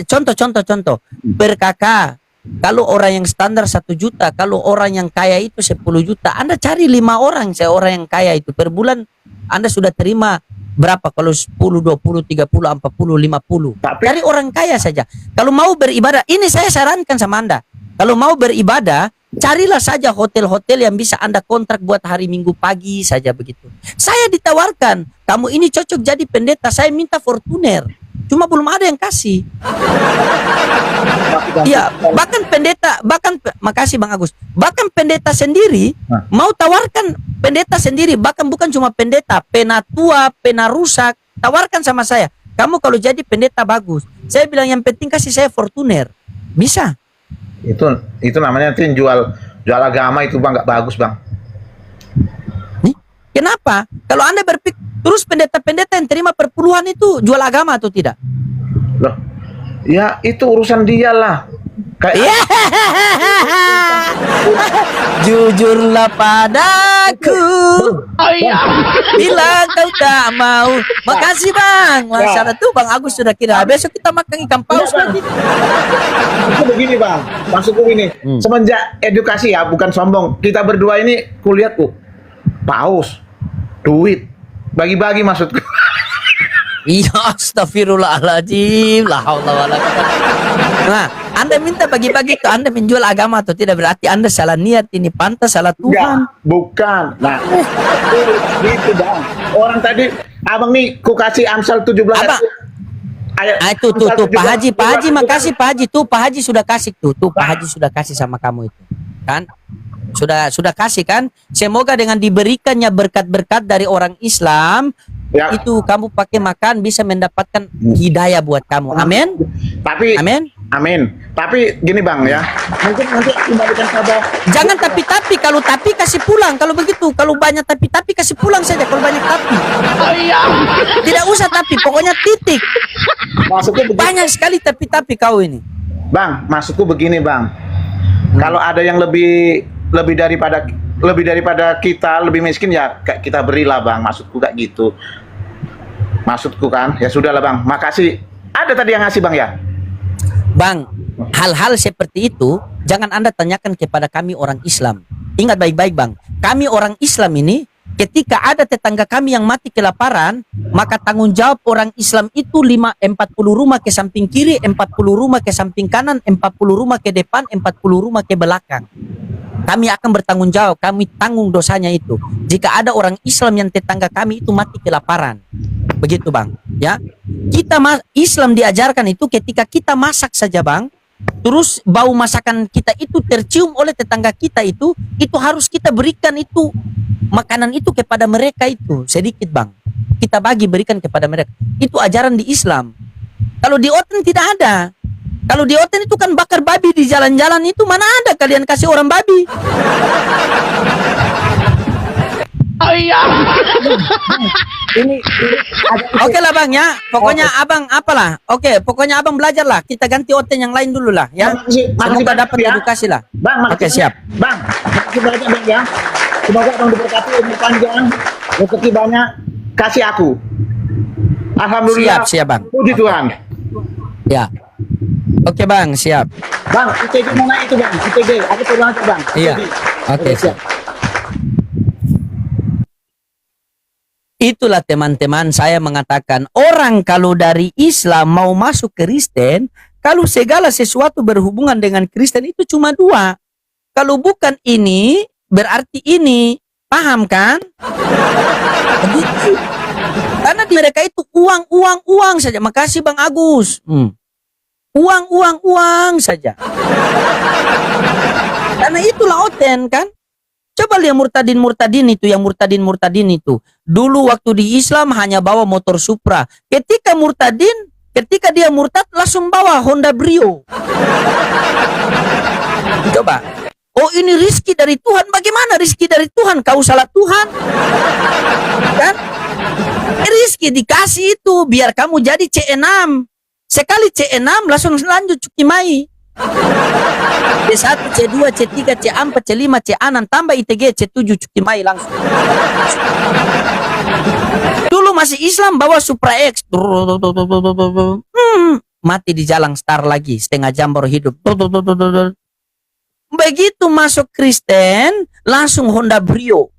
contoh per kakak. Kalau orang yang standar 1 juta, kalau orang yang kaya itu 10 juta. Anda cari 5 orang seorang yang kaya itu per bulan Anda sudah terima berapa? Kalau 10, 20, 30, 40, 50. Tapi- Cari orang kaya saja. Kalau mau beribadah, ini saya sarankan sama Anda. Kalau mau beribadah, carilah saja hotel-hotel yang bisa Anda kontrak buat hari Minggu pagi saja begitu. Saya ditawarkan, kamu ini cocok jadi pendeta, saya minta Fortuner. cuma belum ada yang kasih. Iya, bahkan pendeta, makasih Bang Agus. Bahkan pendeta sendiri mau tawarkan pendeta sendiri, bahkan bukan cuma pendeta, penatua, penarusak, tawarkan sama saya. Kamu kalau jadi pendeta bagus. Saya bilang yang penting kasih saya Fortuner. Bisa. Itu namanya nanti jual agama itu Bang, nggak bagus Bang. Nih, kenapa? Kalau Anda berpikir terus pendeta-pendeta yang terima perpuluhan itu jual agama atau tidak? Loh, ya itu urusan dia lah. Kayak Jujurlah padaku bila kau tak mau. Makasih Bang. Masalah tuh Bang Agus sudah kira. Besok kita makan ikan paus lagi. itu begini Bang, maksudku ini semenjak edukasi ya, bukan sombong. Kita berdua ini kuliah paus, duit, bagi-bagi maksudku. Iya, astagfirullahaladzim. La haula wala quwwata. Nah, Anda minta bagi-bagi ke Anda menjual agama atau tidak, berarti Anda salah niat, ini pantas salah Tuhan. Enggak, bukan. Nah, gitu Bang. Orang tadi Abang nih ku kasih Amsal 17 Abang. Itu tuh Pak Haji makasih Pak Haji tuh, Pak Haji sudah kasih tuh Pak Haji sudah kasih sama kamu itu. Kan? Sudah kasih kan? Semoga dengan diberikannya berkat-berkat dari orang Islam, ya, itu kamu pakai makan bisa mendapatkan hidayah buat kamu. Amin. Amin. Tapi gini Bang ya, mungkin nanti kembalikan kabar. Jangan tapi kalau tapi kasih pulang. Kalau begitu, kalau banyak tapi kasih pulang saja. Kalau banyak tapi, tidak usah tapi, pokoknya titik. Maksudku begini, Banyak sekali tapi kau ini. Bang, maksudku begini Bang. Kalau ada yang lebih daripada kita lebih miskin ya kita berilah Bang. Maksudku gak gitu. Maksudku kan, ya sudahlah Bang. Makasih. Ada tadi yang ngasih Bang ya? Bang, hal-hal seperti itu jangan Anda tanyakan kepada kami orang Islam. Ingat baik-baik Bang, kami orang Islam ini ketika ada tetangga kami yang mati kelaparan, maka tanggung jawab orang Islam itu 40 rumah ke samping kiri, 40 rumah ke samping kanan, 40 rumah ke depan, 40 rumah ke belakang. Kami akan bertanggung jawab, kami tanggung dosanya itu. Jika ada orang Islam yang tetangga kami itu mati kelaparan. Begitu Bang, ya. Islam diajarkan itu ketika kita masak saja Bang, terus bau masakan kita itu tercium oleh tetangga kita itu harus kita berikan itu makanan itu kepada mereka itu sedikit Bang. Kita berikan kepada mereka. Itu ajaran di Islam. Kalau di Oten tidak ada. Kalau di Oten itu kan bakar babi di jalan-jalan itu, mana ada kalian kasih orang babi? Oh iya. Oke lah Bang ya. Pokoknya Abang apalah. Oke, pokoknya Abang belajarlah. Kita ganti Oten yang lain dulu lah ya. Semoga dapat edukasi lah. Bang, oke, siap. Bang, makasih banyak Bang ya. Semoga Abang diberkati umur panjang, rezeki banyak, kasih aku. Alhamdulillah. Siap Bang. Puji Tuhan. Ya. Oke Bang, siap. Bang, ITG mana itu Bang? ITG, aku turun aja Bang. Iya. Oke, siap. Itulah teman-teman saya mengatakan, orang kalau dari Islam mau masuk Kristen, kalau segala sesuatu berhubungan dengan Kristen itu cuma dua. Kalau bukan ini, berarti ini. Paham kan? Begitu. Karena di mereka itu uang saja. Makasih Bang Agus. Uang saja. Karena itulah Oten kan. Coba lihat murtadin itu. Dulu waktu di Islam hanya bawa motor Supra. Ketika dia murtad langsung bawa Honda Brio. Coba. Oh ini rizki dari Tuhan. Bagaimana rizki dari Tuhan? Kau salah Tuhan. Kan? Rizki dikasih itu biar kamu jadi C6. Sekali C6 langsung lanjut Cukimai. C1, C2, C3, C4, C5, C6 tambah ITG C7 Cukimai langsung. Dulu masih Islam bawa Supra X. Mati di jalan star lagi setengah jam baru hidup. Begitu masuk Kristen langsung Honda Brio.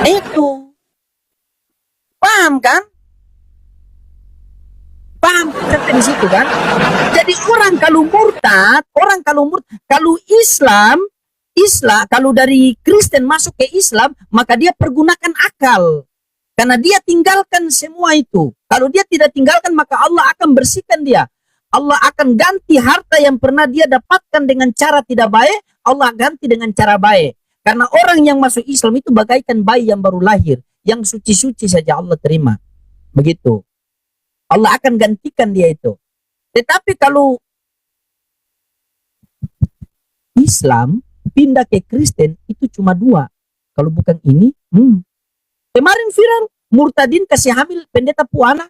Itu. Paham kan? Paham sampai di situ kan? Jadi orang kalau murtad, kalau Islam, kalau dari Kristen masuk ke Islam, maka dia pergunakan akal. Karena dia tinggalkan semua itu. Kalau dia tidak tinggalkan, maka Allah akan bersihkan dia. Allah akan ganti harta yang pernah dia dapatkan dengan cara tidak baik, Allah ganti dengan cara baik. Karena orang yang masuk Islam itu bagaikan bayi yang baru lahir, yang suci-suci saja Allah terima. Begitu. Allah akan gantikan dia itu. Tetapi kalau Islam pindah ke Kristen itu cuma 2. Kalau bukan ini, kemarin viral murtadin kasih hamil pendeta Puana.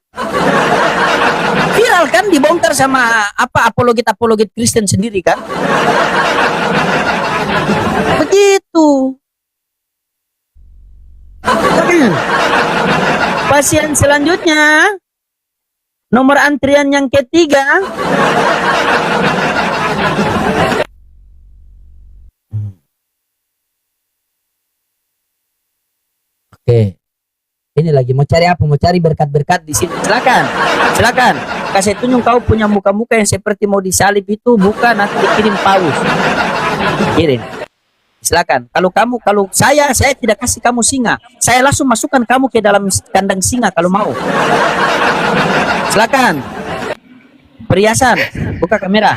Viral kan, dibongkar sama apologet Kristen sendiri kan. Begitu. Pasien selanjutnya, nomor antrian yang ketiga. Oke. Ini lagi mau cari apa? Mau cari berkat-berkat di sini. Silakan. Silakan. Kasih tunjuk kau punya muka-muka yang seperti mau disalib itu, bukan nanti dikirim paus. Kirim. Silakan. Kalau saya tidak kasih kamu singa. Saya langsung masukkan kamu ke dalam kandang singa kalau mau. Silakan. Perhiasan, buka kamera.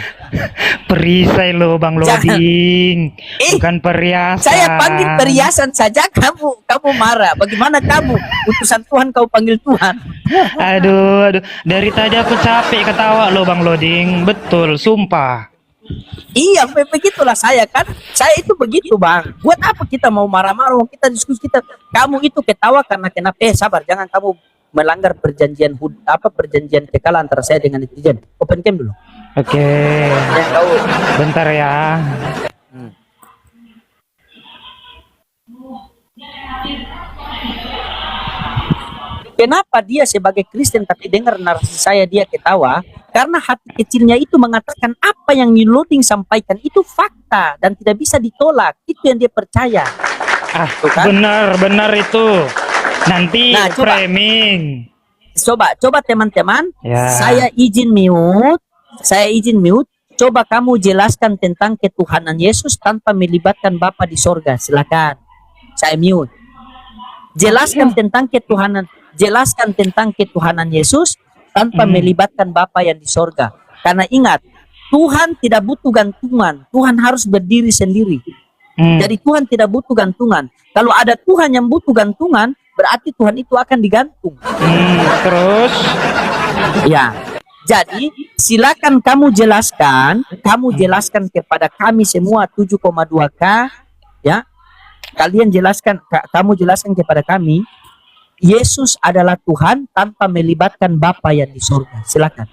Perisai lo Bang Loding. Bukan perhiasan. Saya panggil perhiasan saja kamu marah. Bagaimana kamu? Utusan Tuhan kau panggil Tuhan. Aduh. Dari tadi aku capek ketawa lo Bang Loding. Betul, sumpah. Iya, begitulah saya kan. Saya itu begitu Bang. Buat apa kita mau marah-marah? Kita diskusi Kamu itu ketawa karena kenapa? Sabar, jangan kamu melanggar perjanjian perjanjian kekal antara saya dengan netizen. Open cam dulu. Oke. Ya, kau. Bentar ya. Kenapa dia sebagai Kristen tapi dengar narasi saya dia ketawa? Karena hati kecilnya itu mengatakan apa yang Loding sampaikan itu fakta dan tidak bisa ditolak. Itu yang dia percaya. Kan? Benar itu. Nanti framing. Coba teman-teman, ya. Saya izin mute. Coba kamu jelaskan tentang ketuhanan Yesus tanpa melibatkan Bapa di sorga. Silakan. Saya mute. Jelaskan tentang ketuhanan Yesus tanpa melibatkan Bapa yang di sorga. Karena ingat, Tuhan tidak butuh gantungan. Tuhan harus berdiri sendiri. Jadi Tuhan tidak butuh gantungan. Kalau ada Tuhan yang butuh gantungan, berarti Tuhan itu akan digantung. Terus? Ya. Jadi silakan kamu jelaskan kepada kami semua 7,2K, ya. Kamu jelaskan kepada kami, Yesus adalah Tuhan tanpa melibatkan Bapa yang di surga. Silakan.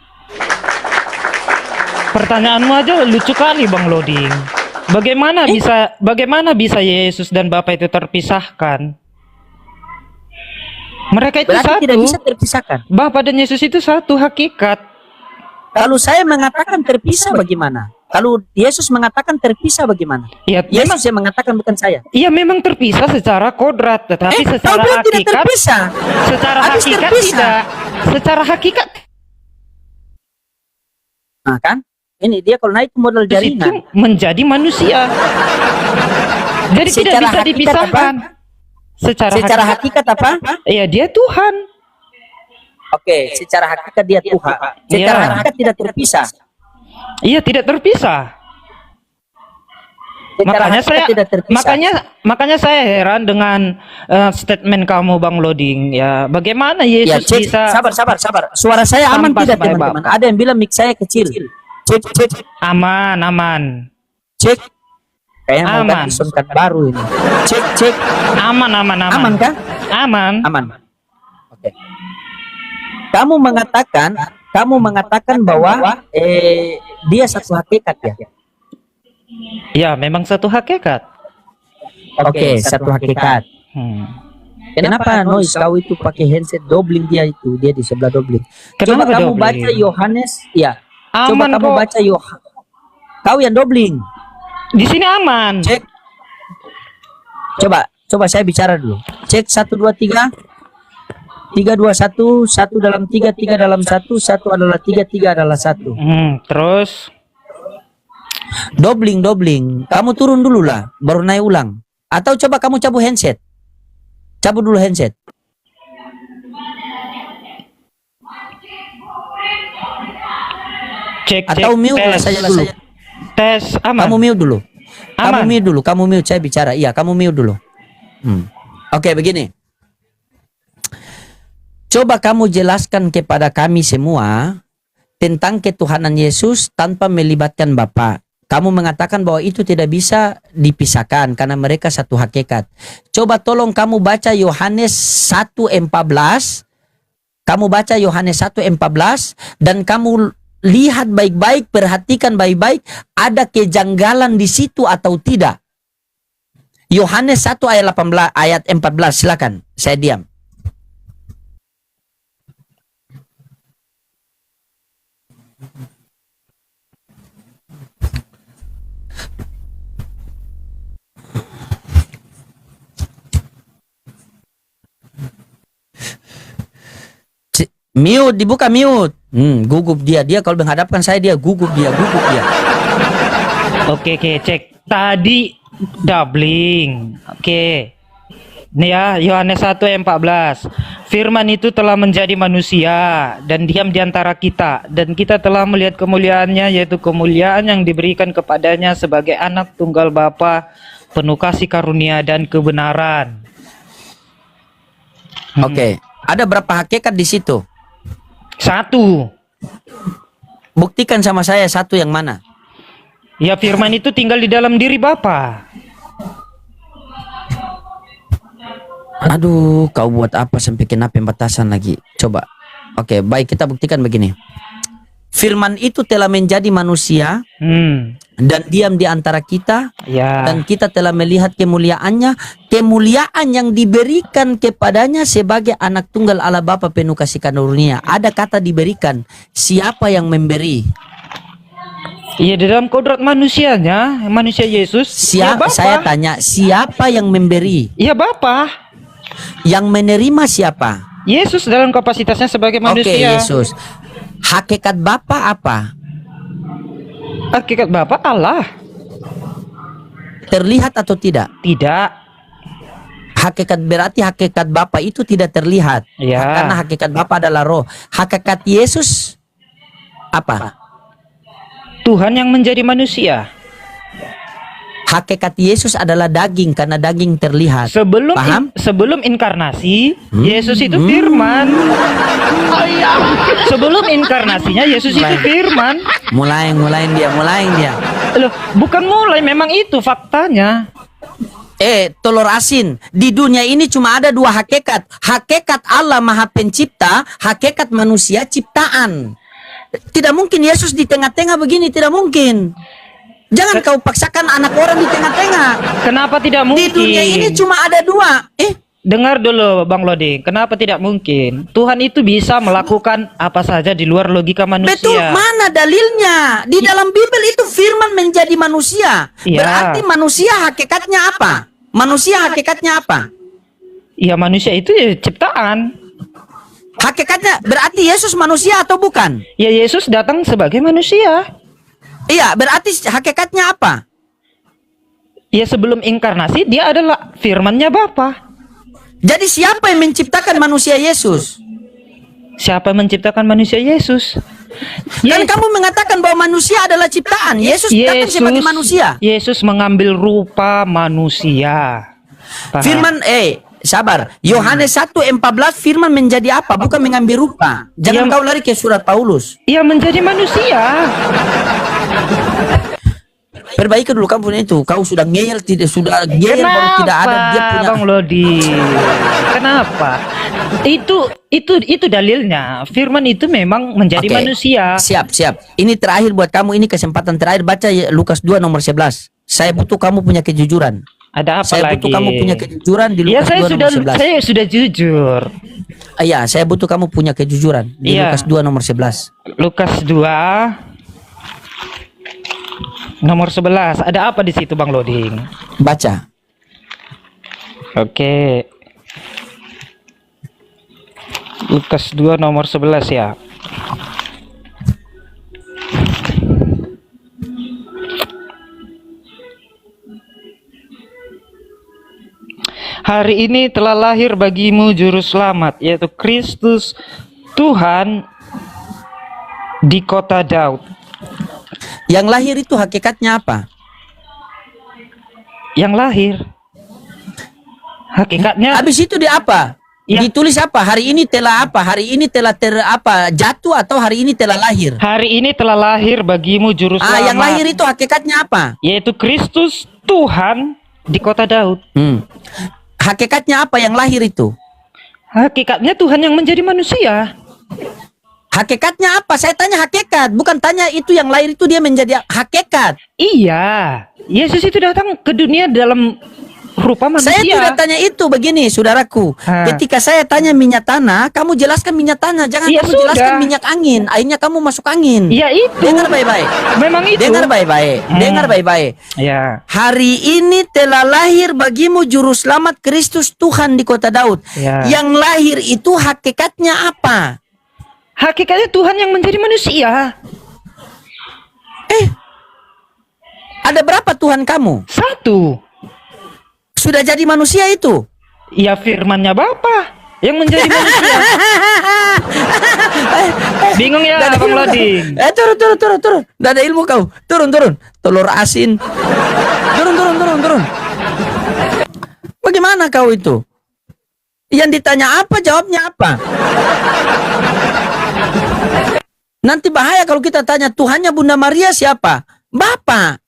Pertanyaanmu aja lucu kali Bang Loding. Bagaimana bisa Yesus dan Bapa itu terpisahkan? Mereka itu Berarti satu. tidak bisa terpisahkan. Bapa dan Yesus itu satu hakikat. Kalau saya mengatakan terpisah bagaimana? Kalau Yesus mengatakan terpisah bagaimana? Ya, Yesus yang mengatakan bukan saya. Iya memang terpisah secara kodrat, tetapi secara kau bilang tidak hakikat terpisah. Secara Habis hakikat terpisah. tidak. Secara hakikat Nah kan? Ini dia kalau naik modal itu jaringan. menjadi manusia. Jadi tidak Secara bisa hakikat dipisahkan. Secara hakikat apa? Iya dia Tuhan. Oke, secara hakikat dia Tuhan. Secara hakikat tidak terpisah. Iya tidak terpisah. Secara hakikat tidak terpisah. Makanya saya heran dengan statement kamu Bang Loding. Ya bagaimana Ya, Yesus cek, bisa sabar. Suara saya aman Tanpa tidak sebagai teman-teman? Bapak. Ada yang bilang mic saya kecil. Cek. aman. Cek. Kayaknya mau Aman. ganti sound card baru ini. Cek. Aman. Aman kah? Aman. Oke. Kamu mengatakan bahwa dia satu hakikat ya. Ya memang satu hakikat. Oke, satu hakikat. Kenapa noise kau itu pakai handset dobling dia di sebelah dobling. Coba Kenapa kamu dobling? baca Yohanes, ya. Coba Aman kamu kok. baca Yohanes. Kau yang dobling. Di sini aman. Cek. Coba saya bicara dulu. Cek 1 2 3. 3 2 1, 1 dalam 3, 3 dalam 1, 1 adalah 3, 3 adalah 1. Terus Dobling. Kamu turun dulu lah, baru naik ulang. Atau coba kamu cabut handset. Cabut dulu handset. Cek, Atau mute lah tes. saja dulu. Tes aman. Kamu mute dulu. Aman. Kamu mute saya bicara. Iya, kamu mute dulu. Oke, begini. Coba kamu jelaskan kepada kami semua tentang ketuhanan Yesus tanpa melibatkan Bapa. Kamu mengatakan bahwa itu tidak bisa dipisahkan karena mereka satu hakikat. Coba tolong kamu baca Yohanes 1:14. Kamu baca Yohanes 1:14 dan kamu lihat baik-baik, perhatikan baik-baik, ada kejanggalan di situ atau tidak. Yohanes 1 ayat 14, silakan. Saya diam. Mute, dibuka mute. Gugup dia. Dia kalau menghadapkan saya dia gugup dia. Oke, cek. Tadi doubling. Oke. Nih ya, Yohanes 1:14. Firman itu telah menjadi manusia dan diam di antara kita, dan kita telah melihat kemuliaannya, yaitu kemuliaan yang diberikan kepadanya sebagai anak tunggal Bapa, penuh kasih karunia dan kebenaran. Oke. Ada berapa hakikat di situ? 1. Buktikan sama saya satu yang mana? Ya, firman itu tinggal di dalam diri Bapa. Aduh, kau buat apa sampai kena pembatasan lagi? Coba. Oke, baik, kita buktikan begini. Firman itu telah menjadi manusia dan diam di antara kita, Ya. dan kita telah melihat kemuliaannya, kemuliaan yang diberikan kepadanya sebagai anak tunggal Allah Bapa penuh kasih karunia. Ada kata diberikan. Siapa yang memberi? Iya, di dalam kodrat manusianya, manusia Yesus. Ya, Bapa. Saya tanya, siapa yang memberi? Ya, Bapa. Yang menerima siapa? Yesus dalam kapasitasnya sebagai Oke, manusia. Yesus. Hakikat Bapa apa? Hakikat Bapa Allah. Terlihat atau tidak? Tidak. Berarti hakikat Bapa itu tidak terlihat. Ya. Karena hakikat Bapa adalah roh. Hakikat Yesus apa? Tuhan yang menjadi manusia. Hakikat Yesus adalah daging karena daging terlihat. Paham? Sebelum inkarnasi, Yesus itu firman. Sebelum inkarnasinya Yesus itu firman. Mulai dia. Loh, bukan mulai, memang itu faktanya. Telur asin. Di dunia ini cuma ada dua hakikat. Hakikat Allah Maha Pencipta, hakikat manusia ciptaan. Tidak mungkin Yesus di tengah-tengah begini, tidak mungkin. Jangan kau paksakan anak orang di tengah-tengah. Kenapa tidak mungkin? Di dunia ini cuma ada dua. Dengar dulu Bang Loding, kenapa tidak mungkin? Tuhan itu bisa melakukan apa saja di luar logika manusia. Betul, mana dalilnya? Di dalam Bible itu firman menjadi manusia. Iya. Berarti manusia hakikatnya apa? Manusia hakikatnya apa? Ya, manusia itu ya ciptaan. Hakikatnya berarti Yesus manusia atau bukan? Ya, Yesus datang sebagai manusia. Iya, berarti hakikatnya apa? Ya, sebelum inkarnasi dia adalah firman-Nya Bapa. Jadi siapa yang menciptakan manusia Yesus? Siapa yang menciptakan manusia Yesus? Dan kamu mengatakan bahwa manusia adalah ciptaan. Yesus datang sebagai manusia. Yesus mengambil rupa manusia. Paham? Firman, sabar. Yohanes 1:14 firman menjadi apa? Bukan mengambil rupa. Jangan kau lari ke surat Paulus. Ia menjadi manusia. Perbaiki dulu kamu punya itu. Kau sudah ngeyel, baru tidak ada dia punya. Bang Lodi? Kenapa? Itu dalilnya. Firman itu memang menjadi Oke. manusia. Siap. Ini terakhir buat kamu, ini kesempatan terakhir. Baca Lukas 2 nomor 11. Saya butuh kamu punya kejujuran. Ada apa Saya lagi? butuh kamu punya kejujuran di Ya, Lukas 2 nomor 11. saya sudah jujur. Iya, saya butuh kamu punya kejujuran di Iya. Lukas 2 nomor 11. Lukas 2 nomor 11. Ada apa di situ Bang Loding? Baca. Oke. Lukas 2 nomor 11 ya. Hari ini telah lahir bagimu juru selamat, yaitu Kristus Tuhan di kota Daud. Yang lahir itu hakikatnya apa? Yang lahir. Hakikatnya Habis itu di apa? Ya. Ditulis apa? Hari ini telah apa? Hari ini telah jatuh atau hari ini telah lahir? hari ini telah lahir bagimu juru selamat. Yang lahir itu hakikatnya apa? Yaitu Kristus Tuhan di kota Daud. Hakikatnya apa yang lahir itu? Hakikatnya Tuhan yang menjadi manusia. Hakikatnya apa? Saya tanya hakikat, bukan tanya itu yang lahir itu dia menjadi hakikat. Iya, Yesus itu datang ke dunia dalam rupa manusia. Saya tidak tanya itu begini, saudaraku. Ketika saya tanya minyak tanah, kamu jelaskan minyak tanah, jangan Ya kamu sudah. jelaskan minyak angin. Akhirnya kamu masuk angin. Ya itu. Dengar baik-baik. Memang itu. Dengar baik-baik. Dengar baik-baik. Ya. Hari ini telah lahir bagimu juru selamat Kristus Tuhan di kota Daud. Ya. Yang lahir itu hakikatnya apa? Hakikatnya Tuhan yang menjadi manusia. Ada berapa Tuhan kamu? Satu. Sudah jadi manusia itu? Ya firmannya Bapa yang menjadi manusia. Bingung ya Nggak ada Bang ilmu Loding? kau. Turun. Nggak ada ilmu kau. Turun. Telur asin. Turun. Bagaimana kau itu? Yang ditanya apa, jawabnya apa? Nanti bahaya kalau kita tanya Tuhannya Bunda Maria siapa? Bapa.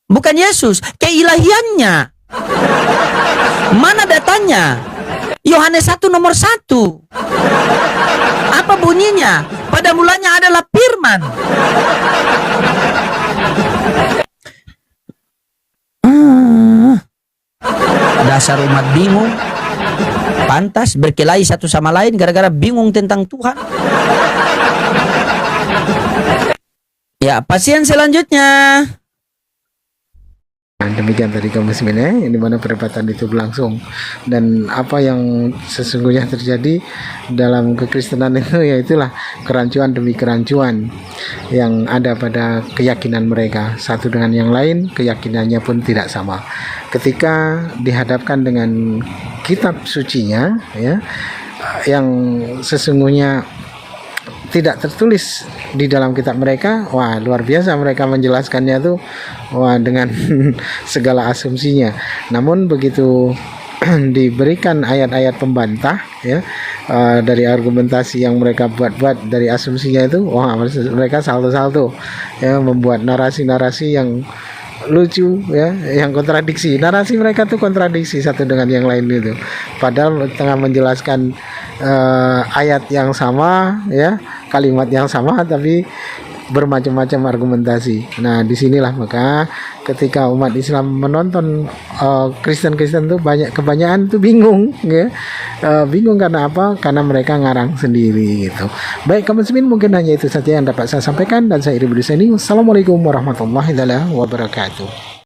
Bukan Yesus. Keilahiannya. Mana datanya? Yohanes 1 nomor 1. Apa bunyinya? Pada mulanya adalah firman. Dasar umat bingung. Pantas berkelahi satu sama lain gara-gara bingung tentang Tuhan. Ya, pasien selanjutnya. Nah, demikian tadi kaum muslimin di mana perdebatan itu berlangsung, dan apa yang sesungguhnya terjadi dalam kekristenan itu yaitulah kerancuan demi kerancuan yang ada pada keyakinan mereka. Satu dengan yang lain keyakinannya pun tidak sama. Ketika dihadapkan dengan kitab sucinya ya, yang sesungguhnya tidak tertulis di dalam kitab mereka, wah luar biasa mereka menjelaskannya tuh, wah dengan segala asumsinya. Namun begitu diberikan ayat-ayat pembantah ya, dari argumentasi yang mereka buat dari asumsinya itu, wah mereka salto-salto ya, membuat narasi-narasi yang lucu ya, yang kontradiksi. Narasi mereka tuh kontradiksi satu dengan yang lain itu. Padahal tengah menjelaskan ayat yang sama ya, kalimat yang sama, tapi bermacam-macam argumentasi. Nah, disinilah maka ketika umat Islam menonton Kristen-Kristen tuh kebanyakan tuh bingung ya. Bingung karena apa? Karena mereka ngarang sendiri gitu. Baik kaum muslimin, mungkin hanya itu saja yang dapat saya sampaikan, dan saya Iri Buduseni. Wassalamualaikum warahmatullahi wabarakatuh.